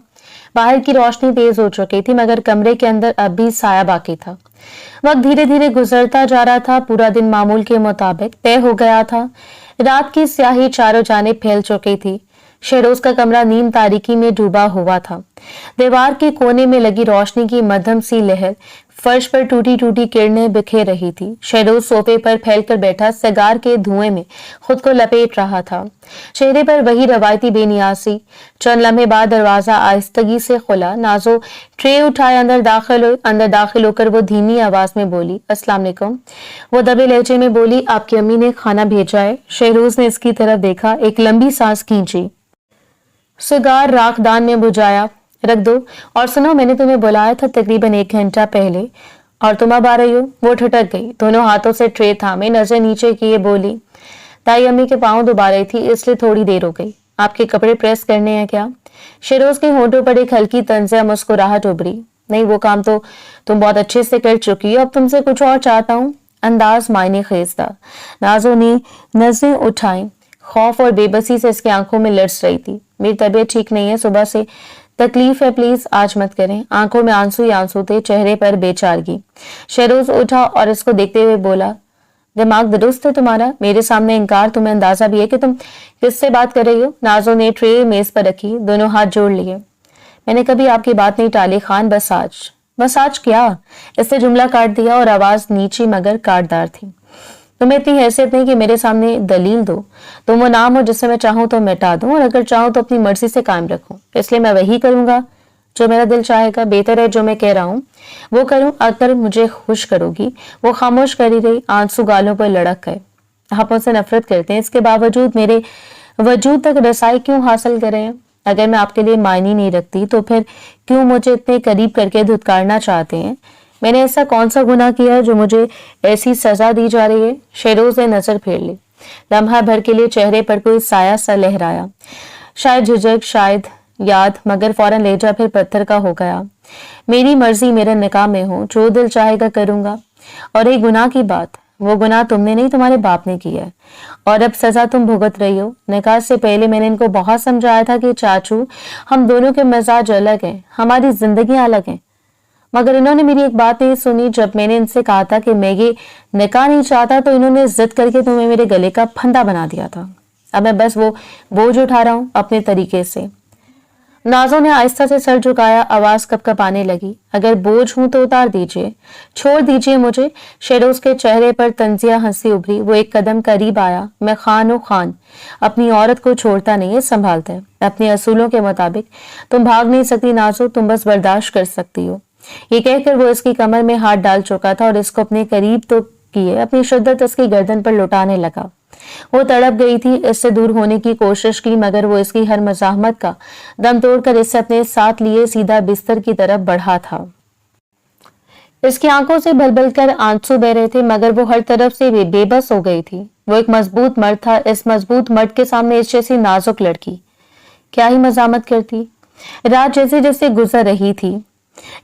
Speaker 1: बाहर की रोशनी तेज हो चुकी थी, मगर कमरे के अंदर अब भी साया बाकी था। वक्त धीरे धीरे गुजरता जा रहा था। पूरा दिन मामूल के मुताबिक तय हो गया था। रात की स्याही चारों जानिब फैल चुकी थी। शहरोज का कमरा नीम तारीकी में डूबा हुआ था। दीवार के कोने में लगी रोशनी की मध्यम सी लहर फर्श पर टूटी टूटी किरणें बिखेर रही थी। शहरोज सोफे पर फैलकर बैठा सिगार के धुएं में खुद को लपेट रहा था। चेहरे पर वही रवायती बेनियासी। चंद लम्हे बाद दरवाजा आहिस्तगी से खुला। नाजो ट्रे उठाए अंदर दाखिल होकर वो धीमी आवाज में बोली, अस्सलाम वालेकुम। वो दबे लहजे में बोली, आपकी अम्मी ने खाना भेजा है। शहरोज ने इसकी तरफ देखा, एक लंबी सांस खींची, सिगार राखदान में बुझाया। रख दो, और सुनो, मैंने तुम्हें बुलाया था तकरीबन 1 घंटा पहले और तुम अब आ रही हो। वो ठिठक गई, दोनों हाथों से ट्रे थामे नजर नीचे किए बोली, ताई अम्मी के पांव दुबा रही थी इसलिए थोड़ी देर हो गई। आपके कपड़े प्रेस करने हैं क्या? शहरोज के होंठों पर एक हल्की तंजिया मुस्कुराहट उभरी। नहीं, वो काम तो तुम बहुत अच्छे से कर चुकी हो, अब तुमसे कुछ और चाहता हूँ। अंदाज मायने खेज था। नाजो ने नजरें उठाई। खौफ और बेबसी से इसकी आंखों में लर्ज रही थी। मेरी तबीयत ठीक नहीं है, सुबह से तकलीफ है, प्लीज आज मत करें। आंखों में आंसू ही आंसू थे, चेहरे पर बेचारगी। शहरोज उठा और इसको देखते हुए बोला, दिमाग दुरुस्त है तुम्हारा? मेरे सामने इनकार, तुम्हें अंदाजा भी है कि तुम किससे बात कर रही हो? नाजो ने ट्रे मेज पर रखी, दोनों हाथ जोड़ लिए। मैंने कभी आपकी बात नहीं टाली खान, बस आज क्या? इससे जुमला काट दिया और आवाज नीची मगर काटदार थी। तुम्हें इतनी हैसियत नहीं कि मेरे सामने दलील दो। तुम वो नाम हो जिसे मैं चाहूं तो मिटा दूं और अगर चाहूं तो अपनी मर्जी से कायम रखूं। इसलिए मैं वही करूंगा जो मेरा दिल चाहेगा। बेहतर है जो मैं कह रहा हूं वो करूं, अगर मुझे खुश करोगी। वो खामोश करी रही, आंसू गालों पर लड़क गए। आप मुझसे नफरत करते हैं, इसके बावजूद मेरे वजूद तक रसाई क्यों हासिल कर रहे हैं? अगर मैं आपके लिए मायने नहीं रखती तो फिर क्यों मुझे इतने करीब करके धुतकारना चाहते हैं? मैंने ऐसा कौन सा गुनाह किया है जो मुझे ऐसी सजा दी जा रही है? शहरोज ने नजर फेर ली। लम्हा भर के लिए चेहरे पर कोई साया सा लहराया, शायद झिझक, शायद याद, मगर फौरन लहजा फिर पत्थर का हो गया। मेरी मर्जी मेरे निकाह में हो, जो दिल चाहेगा करूंगा। और एक गुनाह की बात, वो गुनाह तुमने नहीं तुम्हारे बाप ने किया है और अब सजा तुम भुगत रही हो। निकाह से पहले मैंने इनको बहुत समझाया था कि चाचू, हम दोनों के मिजाज अलग हैं, हमारी जिंदगियां अलग हैं, मगर इन्होंने मेरी एक बात नहीं सुनी। जब मैंने इनसे कहा था कि मैं ये निकाह नहीं चाहता तो इन्होंने जिद करके तुम्हें मेरे गले का फंदा बना दिया था। अब मैं बस वो बोझ उठा रहा हूं अपने तरीके से। नाजो ने आहिस्ता से सर झुकाया, आवाज कपकपाने लगी। अगर बोझ हूं तो उतार दीजिए, छोड़ दीजिए मुझे। शहरोज के चेहरे पर तंजिया हंसी उभरी। वो एक कदम करीब आया। मैं खान हूं खान, अपनी औरत को छोड़ता नहीं है, संभालता है अपने असूलों के मुताबिक। तुम भाग नहीं सकती नाजो, तुम बस बर्दाश्त कर सकती हो। ये कहकर वो इसकी कमर में हाथ डाल चुका था और इसको अपने करीब तो किए अपनी शिद्दत इसकी गर्दन पर लुटाने लगा। वो तड़प गई थी, इससे दूर होने की कोशिश की, मगर वो इसकी हर मज़ाहमत का दम तोड़कर इससे अपने साथ लिए सीधा बिस्तर की तरफ बढ़ा था। इसकी आंखों से भल-भल कर आंसू बह रहे थे, मगर वो हर तरफ से बेबस हो गई थी। वो एक मजबूत मर्द था, इस मजबूत मर्द के सामने इस जैसी नाजुक लड़की क्या ही मजामत करती। रात जैसे जैसे गुजर रही थी,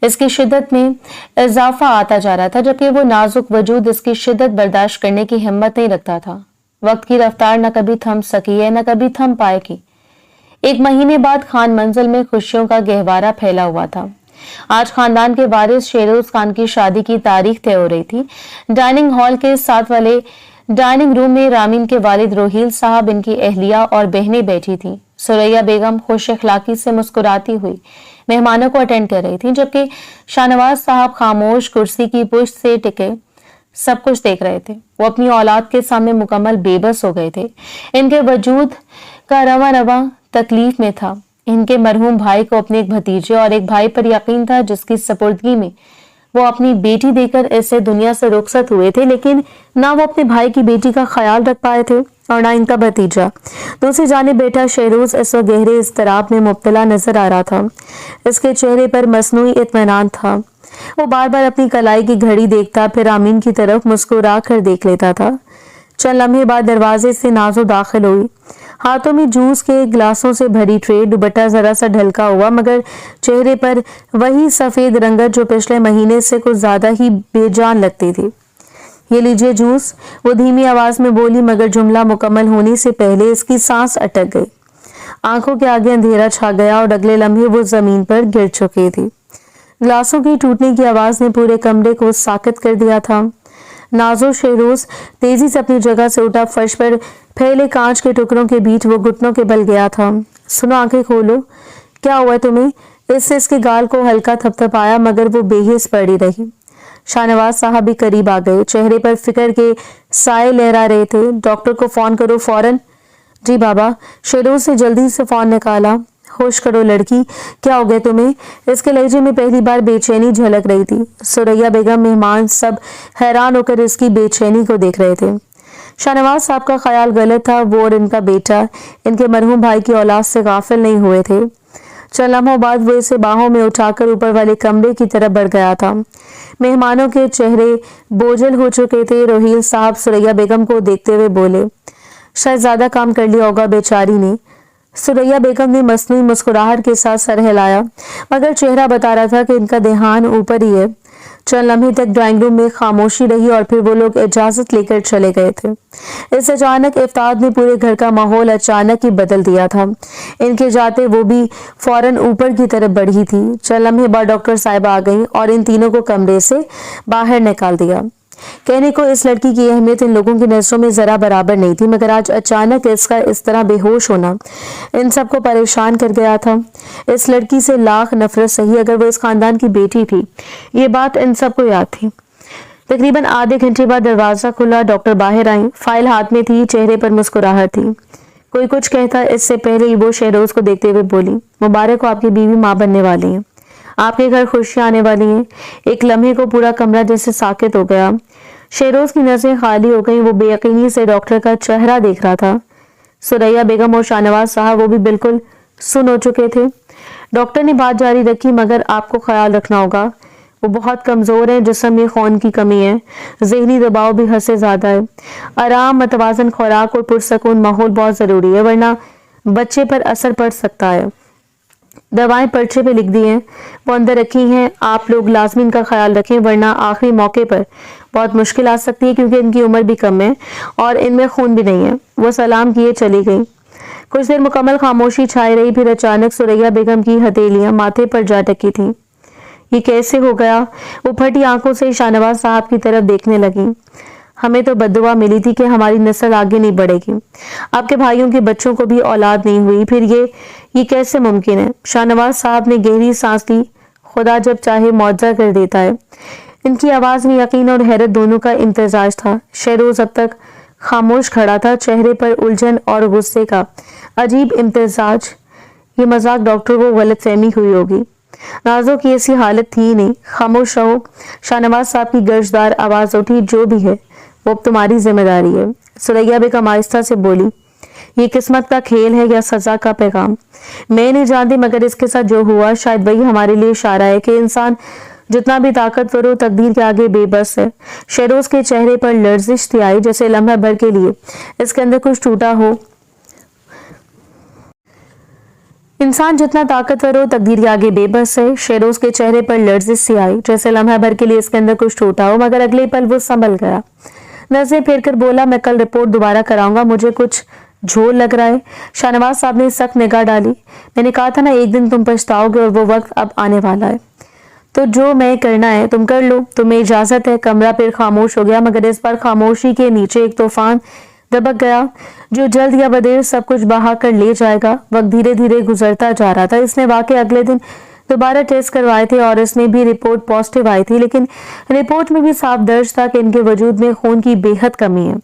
Speaker 1: इसकी शिद्दत में इजाफा आता जा रहा था, जबकि वो नाजुक वजूद इसकी शिद्दत बर्दाश्त करने की हिम्मत नहीं रखता था। वक्त की रफ्तार न कभी थम सकी है, न कभी थम पाएगी। 1 महीने बाद खान मंजिल में खुशियों का गहवारा फैला हुआ था। आज खानदान के वारिस शेरोज खान की शादी की तारीख तय हो रही थी। डाइनिंग हॉल के साथ वाले डाइनिंग रूम में रामीन के वालिद रोहील साहब, इनकी अहलिया और बहनें बैठी थीं। सुरैया बेगम खुश अखलाकी से मुस्कुराती हुई मेहमानों को अटेंड कर रही थी, जबकि शाहनवाज साहब खामोश कुर्सी की पुश्त से टिके सब कुछ देख रहे थे। वो अपनी औलाद के सामने मुकम्मल बेबस हो गए थे। इनके वजूद का रवा रवा तकलीफ में था। इनके मरहूम भाई को अपने एक भतीजे और एक भाई पर यकीन था, जिसकी सपुर्दगी में वो अपनी बेटी देकर इससे दुनिया से रुखसत हुए थे, लेकिन ना वो अपने भाई की बेटी का ख्याल रख पाए थे और ना इनका भतीजा। दूसरी जानिब बेटा शेरोज इस वक्त गहरे इज़्तिराब में मुब्तला नजर आ रहा था। इसके चेहरे पर मसनूई इत्मीनान था। वो बार बार अपनी कलाई की घड़ी देखता, फिर आमीन की तरफ मुस्कुरा कर देख लेता था। चंद लम्हे बाद दरवाजे से नाजो दाखिल हुई, हाथों में जूस के गिलासों से भरी ट्रे, दुपट्टा जरा सा ढलका हुआ, मगर चेहरे पर वही सफेद रंगत जो पिछले महीने से कुछ ज्यादा ही बेजान लगती थी। ये लीजिए जूस, वो धीमी आवाज में बोली, मगर जुमला मुकम्मल होने से पहले इसकी सांस अटक गई। आंखों के आगे अंधेरा छा गया और अगले लम्हे वो जमीन पर गिर चुकी थी। गिलासों की टूटने की आवाज ने पूरे कमरे को साकित कर दिया था। नाजो शेरोज तेजी से अपनी जगह से उठा, फर्श पर फैले कांच के टुकड़ों के बीच वो घुटनों के बल गया था। सुनो, आंखें खोलो, क्या हुआ तुम्हें? इससे इसके गाल को हल्का थपथपाया, मगर वो बेहिस पड़ी रही। शाहनवाज साहब भी करीब आ गए, चेहरे पर फिक्र के साए लहरा रहे थे। डॉक्टर को फोन करो फौरन। जी बाबा। शेरोज ने जल्दी से फोन निकाला। होश करो लड़की, क्या हो गया तुम्हें? इसके लहजे में पहली बार बेचैनी झलक रही थी। सुरैया बेगम, मेहमान सब हैरान होकर इसकी बेचैनी को देख रहे थे। शाहनवाज साहब का ख्याल गलत था, वो और इनका बेटा इनके मरहूम भाई की औलाद से गाफिल नहीं हुए थे। चंद लम्हों बाद वो इसे बाहों में उठाकर ऊपर वाले कमरे की तरफ बढ़ गया था। मेहमानों के चेहरे बोझल हो चुके थे। रोहील साहब सुरैया बेगम को देखते हुए बोले, शायद ज्यादा काम कर लिया होगा बेचारी ने। सुरैया बेगम ने मसनूई मुस्कुराहट के साथ सर हिलाया, मगर चेहरा बता रहा था कि इनका ध्यान ऊपर ही है। चंद लम्हे तक ड्राइंग रूम में खामोशी रही और फिर वो लोग इजाजत लेकर चले गए थे। इस अचानक इफ्तार ने पूरे घर का माहौल अचानक ही बदल दिया था। इनके जाते वो भी फौरन ऊपर की तरफ बढ़ी थी। चंद लम्हे बाद डॉक्टर साहिबा आ गई और इन तीनों को कमरे से बाहर निकाल दिया। कहने को इस लड़की की अहमियत इन लोगों की नजरों में जरा बराबर नहीं थी, मगर आज अचानक इसका इस तरह बेहोश होना इन सबको परेशान कर गया था। इस लड़की से लाख नफरत सही, अगर वो इस खानदान की बेटी थी, ये बात इन सबको याद थी। तकरीबन आधे घंटे बाद दरवाजा खुला, डॉक्टर बाहर आई, फाइल हाथ में थी, चेहरे पर मुस्कुराहट थी। कोई कुछ कहता इससे पहले ही वो शेरोज को देखते हुए बोली, मुबारक हो, आपकी बीवी माँ बनने वाली है, आपके घर खुशियां आने वाली हैं। एक लम्हे को पूरा कमरा जैसे साकित हो गया। शेरोज की नजरें खाली हो गईं, वो बेयकीनी से डॉक्टर का चेहरा देख रहा था। सुरैया बेगम और शाहनवाज साहब वो भी बिल्कुल सुन हो चुके थे। डॉक्टर ने बात जारी रखी, मगर आपको ख्याल रखना होगा, वो बहुत कमजोर है, जिस्म में खून की कमी है, जहनी दबाव भी हद से ज्यादा है। आराम, मतवाजन खुराक और पुरसकून माहौल बहुत जरूरी है, वरना बच्चे पर असर पड़ सकता है। दवाएं पर्चे पे लिख दी हैं, वो अंदर रखी हैं, आप लोग लाजमी इनका ख्याल रखें, वरना आखिरी मौके पर बहुत मुश्किल आ सकती है, क्योंकि इनकी उम्र भी कम है और इनमें खून भी नहीं है। वो सलाम किए चली गई। कुछ देर मुकम्मल खामोशी छाई रही, फिर अचानक सुरैया बेगम की हथेलियां माथे पर जा टकी थी। ये कैसे हो गया? वो फटी आंखों से शाहनवाज साहब की तरफ देखने लगी। हमें तो बद्दुआ मिली थी कि हमारी नस्ल आगे नहीं बढ़ेगी, आपके भाइयों के बच्चों को भी औलाद नहीं हुई, फिर ये कैसे मुमकिन है? शाहनवाज साहब ने गहरी सांस ली। खुदा जब चाहे मौजज़ा कर देता है। इनकी आवाज में यकीन और हैरत दोनों का इम्तिजाज था। शेरोज अब तक खामोश खड़ा था, चेहरे पर उलझन और गुस्से का अजीब इम्तिजाज। ये मजाक डॉक्टर को गलत फहमी हुई होगी, नाजो की ऐसी हालत थी ही नहीं। खामोश रहो। शाहनवाज साहब की गर्जदार आवाज उठी, जो भी है वो अब तुम्हारी जिम्मेदारी है। सुरैया बेगम आहिस्ता से बोली, ये किस्मत का खेल है या सजा का पैगाम, मैं नहीं जानती, मगर इसके साथ जो हुआ शायद वही हमारे लिए इशारा है कि इंसान जितना भी ताकतवर हो, तकदीर के आगे बेबस है। शेरोज के चेहरे पर लर्जिश सी आई, जैसे लम्हा भर के लिए इसके अंदर कुछ टूटा हो। इंसान जितना ताकतवर हो, तकदीर के आगे बेबस है। शेरोज के चेहरे पर लर्जिश सी आई, जैसे लम्हा भर के लिए इसके अंदर कुछ टूटा हो, मगर अगले पल वो संभल गया। नजरें फेर कर बोला, मैं कल रिपोर्ट दोबारा कराऊंगा, मुझे कुछ झोल लग रहा है। शाहनवाज साहब ने सख्त निगाह डाली। मैंने कहा था ना, एक दिन तुम पछताओगे और वो वक्त अब आने वाला है। तो जो मैं करना है तुम कर लो, तुम्हें इजाजत है। कमरा फिर खामोश हो गया, मगर इस बार खामोशी के नीचे एक तूफान दबक गया, जो जल्द या बदेर सब कुछ बहा कर ले जाएगा। वक्त धीरे धीरे गुजरता जा रहा था। इसने वाकई अगले दिन दोबारा टेस्ट करवाए थे और इसमें भी रिपोर्ट पॉजिटिव आई थी, लेकिन रिपोर्ट में भी साफ दर्ज था कि इनके वजूद में खून की बेहद कमी है।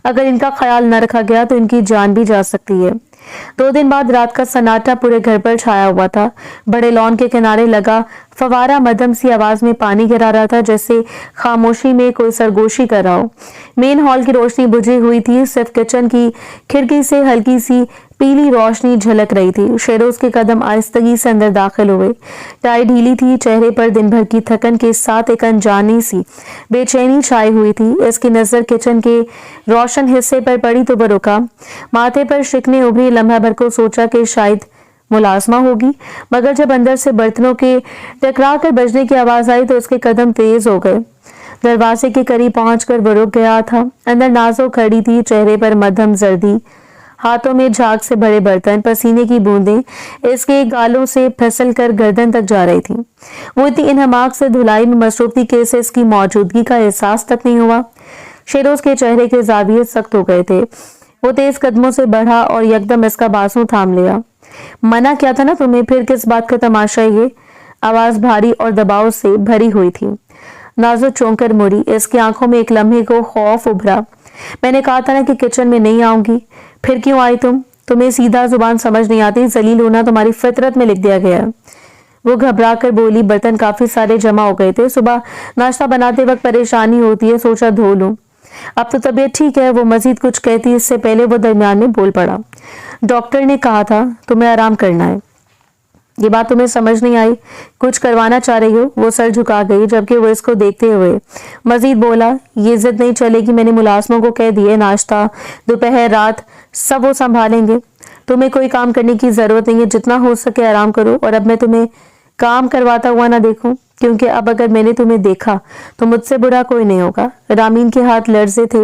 Speaker 1: अगर इनका ख्याल न रखा गया तो इनकी जान भी जा सकती है। 2 दिन बाद रात का सन्नाटा पूरे घर पर छाया हुआ था। बड़े लॉन के किनारे लगा फवारा मध्यम सी आवाज में पानी गिरा रहा था, जैसे खामोशी में कोई सरगोशी कर रहा हो। मेन हॉल की रोशनी बुझी हुई थी, सिर्फ किचन की खिड़की से हल्की सी पीली रोशनी झलक रही थी। शेरोज के कदम आहिस्तगी से अंदर दाखिल हुए। टाई ढीली थी, चेहरे पर दिन भर की थकन के साथ एक अनजानी सी बेचैनी छाई हुई थी। इसकी नजर किचन के रोशन हिस्से पर पड़ी तो वो रुका। माथे पर शिकने उभरी। लम्हा भर को सोचा कि शायद मुलाजमा होगी, मगर जब अंदर से बर्तनों के टकरा कर बजने की आवाज आई तो उसके कदम तेज हो गए। दरवाजे के करीब पहुंचकर वो रुक गया था। अंदर नाजो खड़ी थी, चेहरे पर मध्यम जर्दी, हाथों में झाग से भरे बर्तन, पसीने की बूंदें इसके गालों से फिसल कर गर्दन तक जा रही थी। वो इतनी इन्हमाक से धुलाई में मसरूफ थी कि इसे इसकी मौजूदगी का एहसास तक नहीं हुआ। शेरोज के चेहरे के जाविये सख्त हो गए थे। वो तेज कदमों से बढ़ा और यकदम इसका बाजू थाम लिया। मना क्या था ना तुम्हें, फिर किस बात का तमाशा ये? आवाज भारी और दबाव से भरी हुई थी। नाजो चौंक कर मुड़ी। इसकी आंखों में एक लम्हे को खौफ उभरा। मैंने कहा था ना कि किचन में नहीं आऊंगी। फिर क्यों आई तुम? तुम्हें सीधा जुबान समझ नहीं आती, जलील होना तुम्हारी फितरत में लिख दिया गया है। वो घबरा कर बोली। बर्तन काफी सारे जमा हो गए थे, सुबह नाश्ता बनाते वक्त परेशानी होती है, सोचा धो लूं। अब तो तबीयत ठीक है। वो मजीद कुछ कहती इससे पहले वो दरमियान में बोल पड़ा। डॉक्टर ने कहा था तुम्हें आराम करना है। ये बात तुम्हें समझ नहीं आई? कुछ करवाना चाह रही हो? वो सर झुका गई, जबकि वो इसको देखते हुए मजीद बोला। ये जिद नहीं चलेगी। मैंने मुलाजमों को कह दिए, नाश्ता दोपहर रात सब वो संभालेंगे। तुम्हें कोई काम करने की जरूरत नहीं है, जितना हो सके आराम करो। और अब मैं तुम्हें काम करवाता हुआ ना देखूं, क्योंकि अब अगर मैंने तुम्हें देखा तो मुझसे बुरा कोई नहीं होगा। रामीन के हाथ लर्जे थे।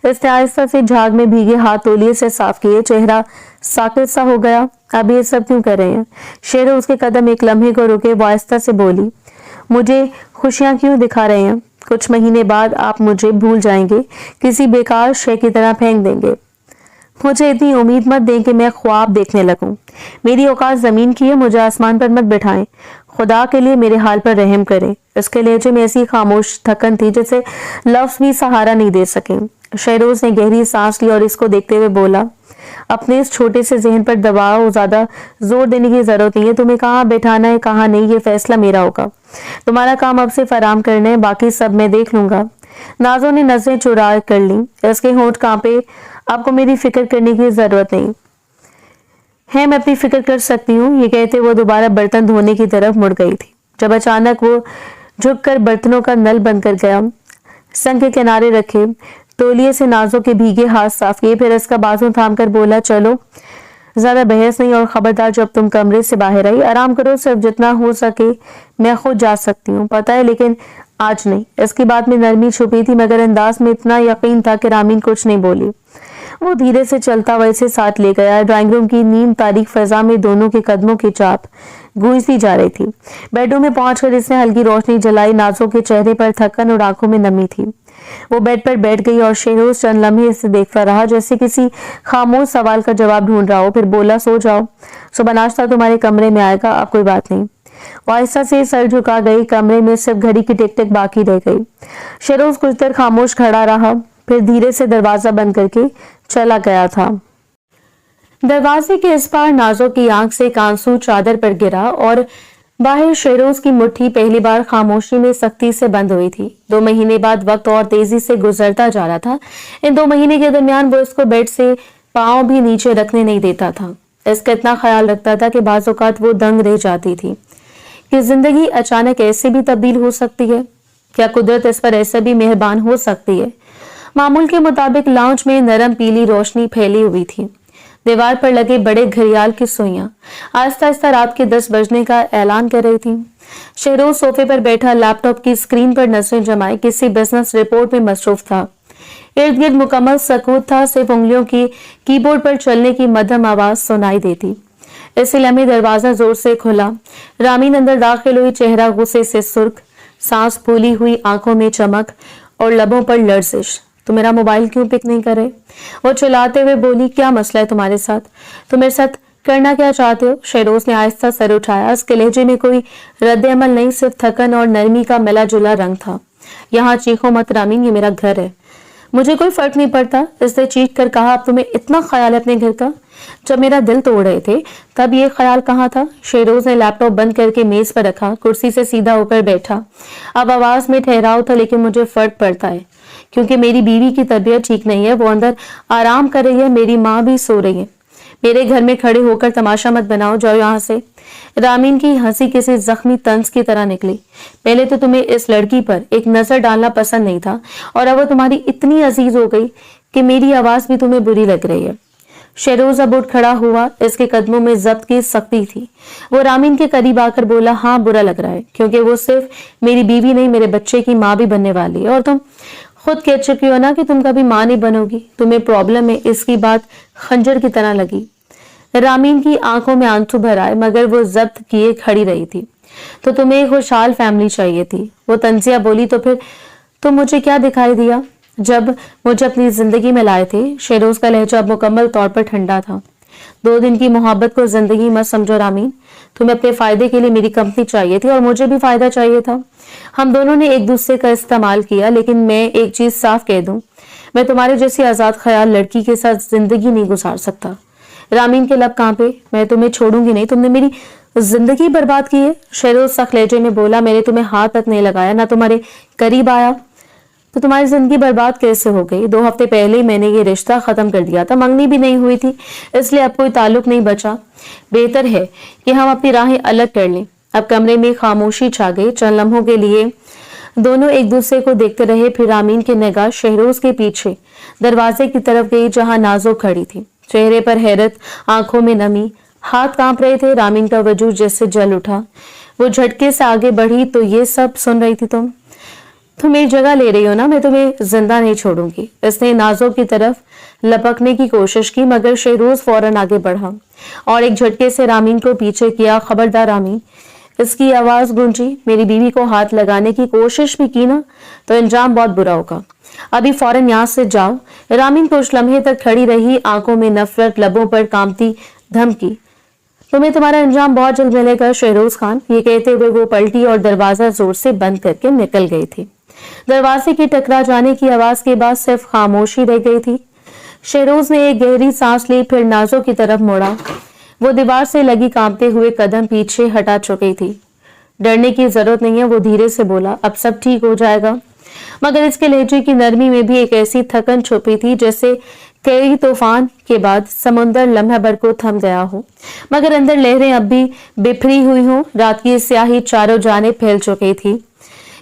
Speaker 1: इसने आहिस्ता से झाग में भीगे हाथ तौलिए से साफ किए। चेहरा साकित सा हो गया। अब ये सब क्यों कर रहे हैं? शेरो उसके कदम एक लम्हे को रुके। वो आहिस्ता से बोली, मुझे खुशियां क्यों दिखा रहे हैं? कुछ महीने बाद आप मुझे भूल जाएंगे, किसी बेकार शय की तरह फेंक देंगे। मुझे इतनी उम्मीद मत दें कि मैं ख्वाब देखने लगूं। मेरी औकात जमीन की है, मुझे आसमान पर मत बिठाएं। खुदा के लिए मेरे हाल पर रहम करें। इसके लहजे में ऐसी खामोश थकन थी जिसे लफ्ज भी सहारा नहीं दे सके। शेरोज ने गहरी सांस ली और इसको देखते हुए बोला, अपने इस छोटे से जहन पर दबाव ज्यादा जोर देने की जरूरत नहीं है। तुम्हें कहाँ बैठाना है कहाँ नहीं, ये फैसला मेरा होगा। तुम्हारा काम अब सिर्फ आराम करना है, बाकी सब मैं देख लूंगा। नाजो ने नजरें चुरा कर ली। इसके होंठ कांपे। आपको मेरी फिक्र करने की जरूरत नहीं है, मैं अपनी फिक्र कर सकती हूँ। ये कहते वो दोबारा बर्तन धोने की तरफ मुड़ गई थी, जब अचानक वो झुककर बर्तनों का नल बंद कर गया। संग के किनारे रखे तौलिए से नाजो के भीगे हाथ साफ किए, फिर इसका बाजू थाम कर बोला, चलो ज्यादा बहस नहीं, और खबरदार जब तुम कमरे से बाहर आई आराम करो, सिर्फ जितना हो सके। मैं खुद जा सकती हूँ, पता है, लेकिन आज नहीं। इसकी बात में नरमी छुपी थी, मगर अंदाज में इतना यकीन था कि रामीन कुछ नहीं बोली। वो धीरे से चलता वैसे साथ ले गया। ड्राइंग रूम की नीम तारीख फजा में दोनों के कदमों की चाप गूंजती जा रही थी। बेडरूम में पहुंचकर इसने हल्की रोशनी जलाई। नाजो के चेहरे पर थकन और आंखों में नमी थी। वो बेड पर बैठ गई और शेरोज चंद लम्हे इसे देखता रहा, जैसे किसी खामोश सवाल का जवाब ढूंढ रहा हो। फिर बोला, सो जाओ, सुबह नाश्ता तुम्हारे कमरे में आएगा, अब कोई बात नहीं। वो आहिस्ता से सर झुका गई। कमरे में सिर्फ घड़ी की टिक टिक बाकी रह गई। शेरोज कुछ देर खामोश खड़ा रहा, फिर धीरे से दरवाजा बंद करके चला गया था। दरवाजे के इस पार नाजो की आंख से एक आंसू चादर पर गिरा और बाहर शेरोज की मुट्ठी पहली बार खामोशी में सख्ती से बंद हुई थी। 2 महीने बाद वक्त और तेजी से गुजरता जा रहा था। इन 2 महीने के दरमियान वो इसको बेड से पांव भी नीचे रखने नहीं देता था। इसका इतना ख्याल रखता था कि बाज़ औक़ात वो दंग रह जाती थी कि जिंदगी अचानक ऐसे भी तब्दील हो सकती है। क्या कुदरत इस पर ऐसे भी मेहरबान हो सकती है? मामूल के मुताबिक लाउंज में नरम पीली रोशनी फैली हुई थी। दीवार पर लगे बड़े घड़ियाल की सुइयां आहिस्ता आहिस्ता रात के 10 बजने का ऐलान कर रही थी। शेरोज सोफे पर बैठा लैपटॉप की स्क्रीन पर नजरें जमाए किसी बिजनेस रिपोर्ट में मसरूफ था। इर्द गिर्द मुकम्मल सकूत था, सिर्फ उंगलियों की कीबोर्ड पर चलने की मध्यम आवाज सुनाई देती। इसी लम्हे दरवाजा जोर से खुला। रामीन अंदर दाखिल हुई, चेहरा गुस्से से सुर्ख, सांस फूली हुई, आंखों में चमक और लबों पर लर्जिश। तो मेरा मोबाइल क्यों पिक नहीं करे? वो चिल्लाते हुए बोली, क्या मसला है तुम्हारे साथ? तुम मेरे साथ करना क्या चाहते हो? शेरोज ने आहिस्ता सर उठाया। उसके लहजे में कोई रद्द अमल नहीं, सिर्फ थकन और नरमी का मिला जुला रंग था। यहाँ चीखो मत रामीन, ये मेरा घर है। मुझे कोई फर्क नहीं पड़ता, इसने चीख कर कहा। अब तुम्हें इतना ख्याल है अपने घर का? जब मेरा दिल तोड़ रहे थे तब ये ख्याल कहाँ था। शेरोज ने लैपटॉप बंद करके मेज पर रखा, कुर्सी से सीधा होकर बैठा। अब आवाज में ठहराव था, लेकिन मुझे फर्क पड़ता है क्योंकि मेरी बीवी की तबीयत ठीक नहीं है, वो अंदर आराम कर रही है, मेरी माँ भी सो रही है। मेरे घर में खड़े होकर तमाशा मत बनाओ, जाओ यहाँ से। रामीन की हंसी किसी जख्मी तंज की तरह निकली। पहले तो तुम्हें इस लड़की पर एक नजर डालना पसंद नहीं था और अब वो तुम्हारी इतनी अजीज हो गई कि मेरी आवाज भी तुम्हें बुरी लग रही है। शेरोज अब उठ खड़ा हुआ, इसके कदमों में जब्त की सख्ती थी। वो रामीन के करीब आकर बोला, हाँ बुरा लग रहा है क्योंकि वो सिर्फ मेरी बीवी नहीं, मेरे बच्चे की माँ भी बनने वाली है और तुम खुद कह चुकी हो ना कि तुम कभी माँ नहीं बनोगी। तुम्हें प्रॉब्लम है, इसकी बात खंजर की तरह लगी। रामीन की आंखों में आंसू भर आए, मगर वो जब्त किए खड़ी रही थी। तो तुम्हें एक खुशहाल फैमिली चाहिए थी, वो तंजिया बोली। तो फिर तुम मुझे क्या दिखाई दिया जब मुझे अपनी जिंदगी में लाए थे। शेरोज का लहजा अब मुकम्मल तौर पर ठंडा था। 2 दिन की मोहब्बत को जिंदगी मत समझो रामीन, तुम्हें अपने फायदे के लिए मेरी कंपनी चाहिए थी और मुझे भी फायदा चाहिए था। हम दोनों ने एक दूसरे का इस्तेमाल किया, लेकिन मैं एक चीज साफ कह दूं, मैं तुम्हारे जैसी आजाद ख्याल लड़की के साथ जिंदगी नहीं गुजार सकता। रामीन के लब कांपे। मैं तुम्हें छोड़ूंगी नहीं, तुमने मेरी जिंदगी बर्बाद की है। शेरोज सख्त लहजे में बोला, मैंने तुम्हें हाथ तक नहीं लगाया, ना तुम्हारे करीब आया, तो तुम्हारी जिंदगी बर्बाद कैसे हो गई। 2 हफ्ते पहले ही मैंने ये रिश्ता खत्म कर दिया था, मंगनी भी नहीं हुई थी, इसलिए अब कोई ताल्लुक नहीं बचा। बेहतर है कि हम अपनी राहें अलग कर लें। अब कमरे में खामोशी छा गई। चंद लम्हों के लिए दोनों एक दूसरे को देखते रहे, फिर रामीन की निगाह शेरोज के पीछे दरवाजे की तरफ गई जहां नाजो खड़ी थी। चेहरे पर हैरत, आंखों में नमी, हाथ कांप रहे थे। रामीन का वजूद जैसे जल उठा। वो झटके से आगे बढ़ी, तो ये सब सुन रही थी तुम एक जगह ले रही हो ना, मैं तुम्हें जिंदा नहीं छोड़ूंगी। इसने नाजो की तरफ लपकने की कोशिश की, मगर शेरोज फौरन आगे बढ़ा और एक झटके से रामीन को पीछे किया। खबरदार रामीन, इसकी आवाज गूंजी। मेरी बीवी को हाथ लगाने की कोशिश भी की ना तो अंजाम बहुत बुरा होगा। अभी फौरन यहाँ से जाओ। रामीन कुछ लम्हे तक खड़ी रही, आंखों में नफरत, लबों पर कांपती धमकी। तुम्हें तुम्हारा अंजाम बहुत जल्द मिलेगा शेरोज खान। ये कहते हुए वो पलटी और दरवाजा जोर से बंद करके निकल गई थी। दरवाजे के टकरा जाने की आवाज के बाद सिर्फ खामोशी रह गई थी। शेरोज ने एक गहरी सांस ली, फिर नाजो की तरफ मुड़ा। वो दीवार से लगी कांपते हुए कदम पीछे हटा चुकी थी। डरने की जरूरत नहीं है, वो धीरे से बोला, अब सब ठीक हो जाएगा। मगर इसके लहजे की नरमी में भी एक ऐसी थकन छुपी थी जैसे कई तूफान के बाद समुंदर लम्हा भर को थम गया हो, मगर अंदर लहरें अब भी बिखरी हुई हों। रात की स्याही चारों जाने फैल चुकी थी।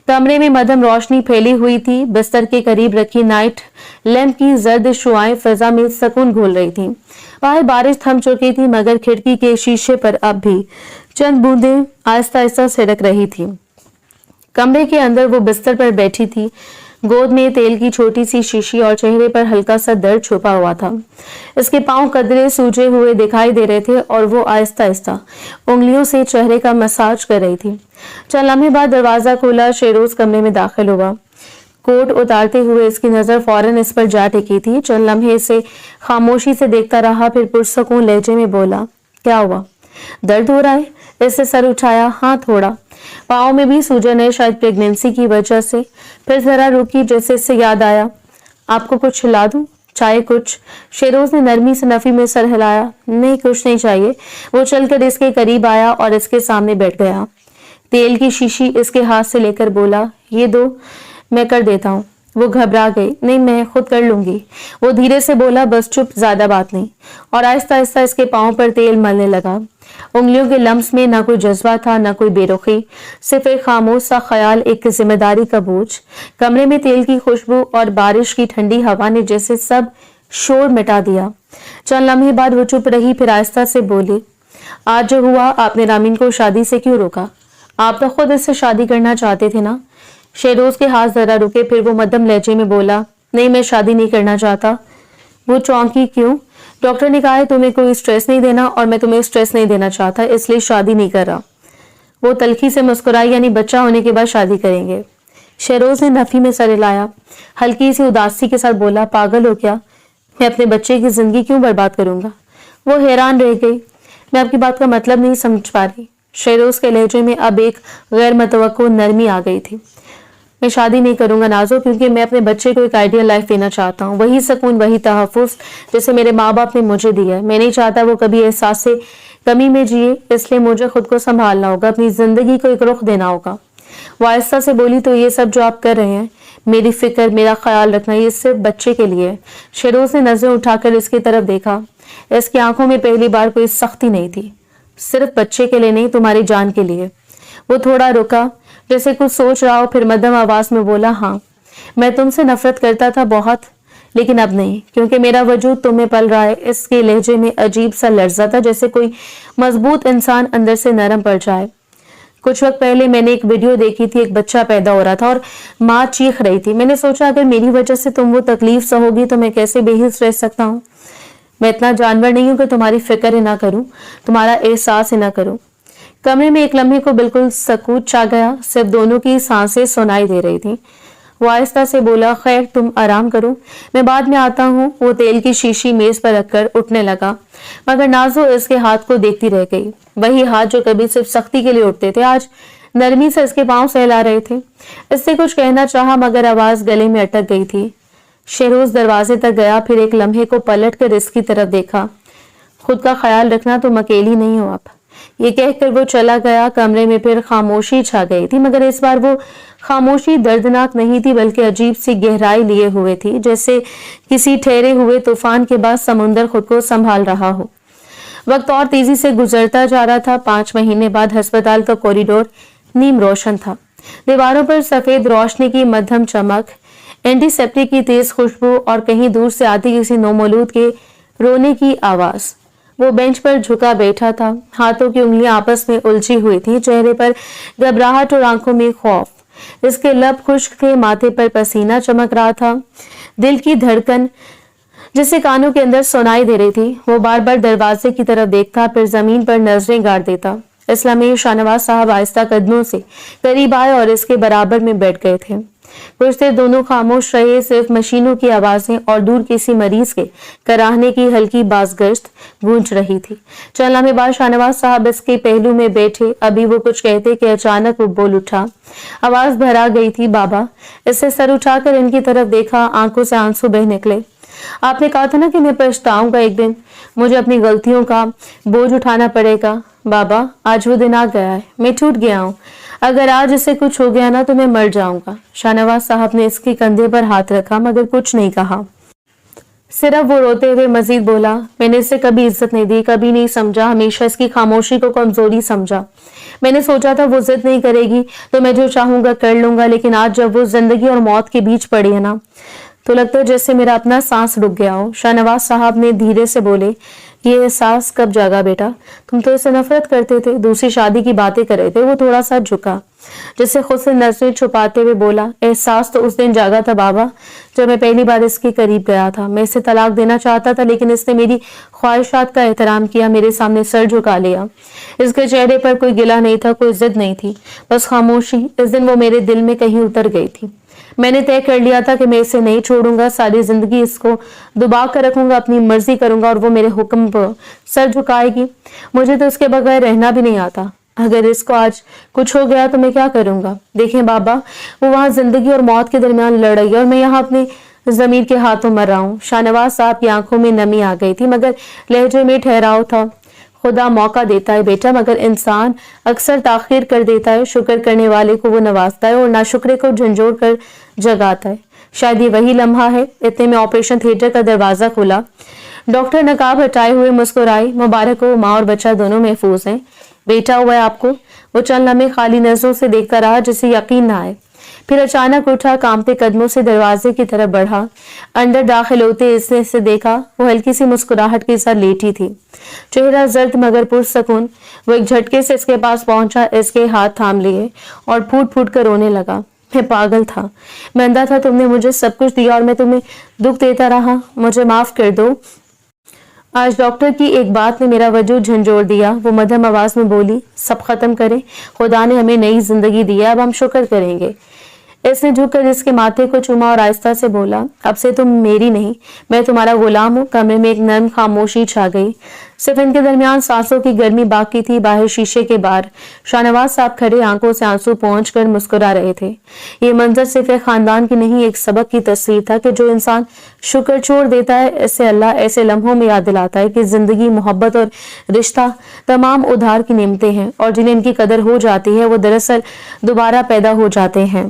Speaker 1: कमरे में मध्यम रोशनी फैली हुई थी। बिस्तर के करीब रखी नाइट लैंप की जर्द शुआएं फिजा में सुकून घोल रही थीं। बाहर बारिश थम चुकी थी, मगर खिड़की के शीशे पर अब भी चंद बूंदें आहिस्ता आहिस्ता सिड़क रही थी। कमरे के अंदर वो बिस्तर पर बैठी थी, गोद में तेल की छोटी सी शीशी और चेहरे पर हल्का सा दर्द छुपा हुआ था। इसके पांव कदरे सूजे हुए दिखाई दे रहे थे और वो आहिस्ता आहिस्ता उंगलियों से चेहरे का मसाज कर रही थी। चंद लम्हे बाद दरवाजा खुला। शेरोज कमरे में दाखिल हुआ। कोट उतारते हुए इसकी नजर फौरन इस पर जा टिकी थी। चंद लम्हे से खामोशी से देखता रहा, फिर पुरसकून लहजे में बोला, क्या हुआ, दर्द हो रहा है? इससे सर उठाया। हाँ थोड़ा। पाँव में भी सूजन है, शायद प्रेगनेंसी की वजह से। फिर जरा रुकी, जैसे इससे याद आया, आपको कुछ खिला दूं, चाहे कुछ? शेरोज ने नरमी से नफी में सर हिलाया। नहीं, कुछ नहीं चाहिए। वो चलकर इसके करीब आया और इसके सामने बैठ गया। तेल की शीशी इसके हाथ से लेकर बोला, ये दो, मैं कर देता हूँ। वो घबरा गई। नहीं, मैं खुद कर लूंगी। वो धीरे से बोला, बस चुप, ज्यादा बात नहीं। और आहिस्ता आहिस्ता इसके पाँव पर तेल मलने लगा। उंगलियों के लम्स में ना कोई जज्बा था, ना कोई बेरुखी, सिर्फ एक खामोश सा ख्याल, एक जिम्मेदारी का बोझ। कमरे में तेल की खुशबू और बारिश की ठंडी हवा ने जैसे सब शोर मिटा दिया। चंद लम्हे बाद वो चुप रही, फिर आहिस्ता से बोली, आज जो हुआ, आपने रामीन को शादी से क्यों रोका? आप तो खुद इससे शादी करना चाहते थे ना? शेरोज के हाथ जरा रुके, फिर वो मध्यम लहजे में बोला, नहीं, मैं शादी नहीं करना चाहता। वो चौंकी। क्यों? डॉक्टर ने कहा है तुम्हें कोई स्ट्रेस नहीं देना और मैं तुम्हें स्ट्रेस नहीं देना चाहता, इसलिए शादी नहीं कर रहा। वो तलखी से मुस्कुराई, यानी बच्चा होने के बाद शादी करेंगे। शेरोज ने नफी में सर हिलाया, हल्की सी उदासी के साथ बोला, पागल हो क्या? मैं अपने बच्चे की जिंदगी क्यों बर्बाद करूंगा? वो हैरान रह गई। मैं आपकी बात का मतलब नहीं समझ पा रही। शेरोज के लहजे में अब एक गैर मुतवक्को नरमी आ गई थी। मैं शादी नहीं करूंगा नाजो, क्योंकि मैं अपने बच्चे को एक आइडियल लाइफ देना चाहता हूँ, वही सुकून, वही तहफ़्फ़ुज़ जैसे मेरे माँ बाप ने मुझे दिया है। मैं नहीं चाहता वो कभी एहसास से कमी में जिए, इसलिए मुझे खुद को संभालना होगा, अपनी जिंदगी को एक रुख देना होगा। वो आहिस्ता से बोली, तो ये सब जो आप कर रहे हैं, मेरी फिक्र, मेरा ख्याल रखना, ये सिर्फ बच्चे के लिए है। शेरोज ने नजरें उठाकर इसकी तरफ देखा। इसकी आंखों में पहली बार कोई सख्ती नहीं थी। सिर्फ बच्चे के लिए नहीं, तुम्हारी जान के लिए। वो थोड़ा रुका, जैसे कुछ सोच रहा हो, फिर मध्यम आवाज में बोला, हाँ मैं तुमसे नफरत करता था बहुत, लेकिन अब नहीं, क्योंकि मेरा वजूद तुम्हें पल रहा है। इसके लहजे में अजीब सा लर्जा था, जैसे कोई मजबूत इंसान अंदर से नरम पड़ जाए। कुछ वक्त पहले मैंने एक वीडियो देखी थी, एक बच्चा पैदा हो रहा था और माँ चीख रही थी। मैंने सोचा अगर मेरी वजह से तुम वो तकलीफ सहोगी तो मैं कैसे बेहिस रह सकता हूँ। मैं इतना जानवर नहीं हूं कि तुम्हारी फिक्र ही ना करूं, तुम्हारा एहसास ही ना करूं। कमरे में एक लम्हे को बिल्कुल सकूत छा गया, सिर्फ दोनों की सांसें सुनाई दे रही थी। वो आहिस्ता से बोला, खैर तुम आराम करो, मैं बाद में आता हूँ। वो तेल की शीशी मेज पर रखकर उठने लगा, मगर नाजो इसके हाथ को देखती रह गई। वही हाथ जो कभी सिर्फ सख्ती के लिए उठते थे, आज नरमी से इसके पांव सहला रहे थे। इससे कुछ कहना चाहा, मगर आवाज गले में अटक गई थी। शेरोज दरवाजे तक गया, फिर एक लम्हे को पलट कर इसकी तरफ देखा। खुद का ख्याल रखना, तुम अकेली नहीं हो आप, ये कहकर वो चला गया। कमरे में फिर खामोशी छा गई थी, मगर इस बार वो खामोशी दर्दनाक नहीं थी, बल्कि अजीब सी गहराई लिए हुए थी, जैसे किसी ठहरे हुए तूफान के बाद समुंदर खुद को संभाल रहा हो। वक्त और तेजी से गुजरता जा रहा था। 5 महीने बाद अस्पताल का कॉरिडोर नीम रोशन था। दीवारों पर सफेद रोशनी की मध्यम चमक, एंटीसेप्टिक की तेज खुशबू और कहीं दूर से आती किसी नौमौलूद के रोने की आवाज। वो बेंच पर झुका बैठा था, हाथों की उंगलियां आपस में उलझी हुई थी, चेहरे पर घबराहट और आंखों में खौफ। इसके लब खुश्क थे, माथे पर पसीना चमक रहा था। दिल की धड़कन जिसे कानों के अंदर सुनाई दे रही थी। वो बार बार दरवाजे की तरफ देखता, फिर जमीन पर नजरें गाड़ देता। इस लम्हे शाहनवाज साहब आहिस्ता कदमों से करीब आए और इसके बराबर में बैठ गए थे। कुछ देर दोनों खामोश रहे, सिर्फ मशीनों की आवाजें और दूर किसी मरीज के कराहने की हल्की बाजगश्त गूंज रही थी। चंद लम्हे बाद शाहनवाज साहब इसके पहलू में बैठे। अभी वो कुछ कहते कि अचानक वो बोल उठा। आवाज भरा गई थी, बाबा। इससे सर उठाकर इनकी तरफ देखा, आंखों से आंसू बह निकले। आपने कहा था ना कि मैं पछताऊंगा एक दिन, मुझे अपनी गलतियों का बोझ उठाना पड़ेगा। बाबा, आज वो दिन आ गया है, मैं टूट गया हूँ। अगर आज इसे कुछ हो गया ना तो मैं मर जाऊंगा। शाहनवाज साहब ने इसके कंधे पर हाथ रखा, मगर कुछ नहीं कहा। सिर्फ वो रोते हुए मजीद बोला, मैंने इसे कभी इज्जत नहीं दी, कभी नहीं समझा, हमेशा इसकी खामोशी को कमजोरी समझा। मैंने सोचा था वो जिद नहीं करेगी तो मैं जो चाहूंगा कर लूंगा, लेकिन आज जब वो जिंदगी और मौत के बीच पड़ी है ना, तो लगता है जैसे मेरा अपना सांस रुक गया हो। शाहनवाज साहब ने धीरे से बोले, ये एहसास कब जागा बेटा? तुम तो इसे नफरत करते थे, दूसरी शादी की बातें कर रहे थे। वो थोड़ा सा झुका, जिससे खुद से नजरें छुपाते हुए बोला, एहसास तो उस दिन जागा था बाबा, जब मैं पहली बार इसके करीब गया था। मैं इसे तलाक देना चाहता था, लेकिन इसने मेरी ख्वाहिशात का एहतराम किया, मेरे सामने सर झुका लिया। इसके चेहरे पर कोई गिला नहीं था, कोई जिद नहीं थी, बस खामोशी। इस दिन वो मेरे दिल में कहीं उतर गई थी। मैंने तय कर लिया था कि मैं इसे नहीं छोड़ूंगा, सारी जिंदगी इसको दबा कर रखूंगा, अपनी मर्जी करूंगा और वो मेरे हुक्म पर सर झुकाएगी। मुझे तो उसके बगैर रहना भी नहीं आता। अगर इसको आज कुछ हो गया तो मैं क्या करूंगा? देखें बाबा, वो वहां जिंदगी और मौत के दरमियान लड़ रही है और मैं यहाँ अपने जमीर के हाथों मर रहा हूँ। शाहनवाज साहब की आंखों में नमी आ गई थी, मगर लहजे में ठहराव था। खुदा मौका देता है बेटा, मगर इंसान अक्सर ताखीर कर देता है। शुक्र करने वाले को वो नवाजता है और नाशुक्रे को झंझोड़ कर जगाता है। शायद ये वही लम्हा है। इतने में ऑपरेशन थिएटर का दरवाजा खुला। डॉक्टर नकाब हटाए हुए मुस्कुराए, मुबारक हो, माँ और बच्चा दोनों महफूज हैं। बेटा हुआ है आपको? वो चंद लम्हे खाली नजरों से देखता रहा, जिसे यकीन ना आए। फिर अचानक उठा, कांपते कदमों से दरवाजे की तरफ बढ़ा। अंदर दाखिल होते इसने इसे देखा। वो हल्की सी मुस्कुराहट के साथ लेटी थी, चेहरा जर्द मगर पुरसकून। वो एक झटके से इसके पास पहुंचा, इसके हाथ थाम लिए और फूट फूट कर रोने लगा। मैं पागल था, मैं अंधा था, तुमने मुझे सब कुछ दिया और मैं तुम्हें दुख देता रहा। मुझे माफ कर दो। आज डॉक्टर की एक बात ने मेरा वजूद झंझोड़ दिया। वो मध्यम आवाज में बोली, सब खत्म करें, खुदा ने हमें नई जिंदगी दी है, अब हम शुक्र करेंगे। اس نے جھک کر اس کے ماتھے کو چوما اور آہستہ سے بولا، اب سے تم میری نہیں، میں تمہارا غلام ہوں۔ کمرے میں ایک نرم خاموشی چھا گئی، صرف ان کے درمیان سانسوں کی گرمی باقی تھی۔ باہر شیشے کے باہر شاہ نواز صاحب کھڑے، آنکھوں سے آنسو پہنچ کر مسکرا رہے تھے۔ یہ منظر صرف ایک خاندان کی نہیں، ایک سبق کی تصویر تھا کہ جو انسان شکر چھوڑ دیتا ہے، اسے اللہ ایسے لمحوں میں یاد دلاتا ہے کہ زندگی، محبت اور رشتہ تمام ادھار کی نعمتیں ہیں، اور جنہیں ان کی قدر ہو جاتی ہے وہ دراصل دوبارہ پیدا ہو جاتے ہیں۔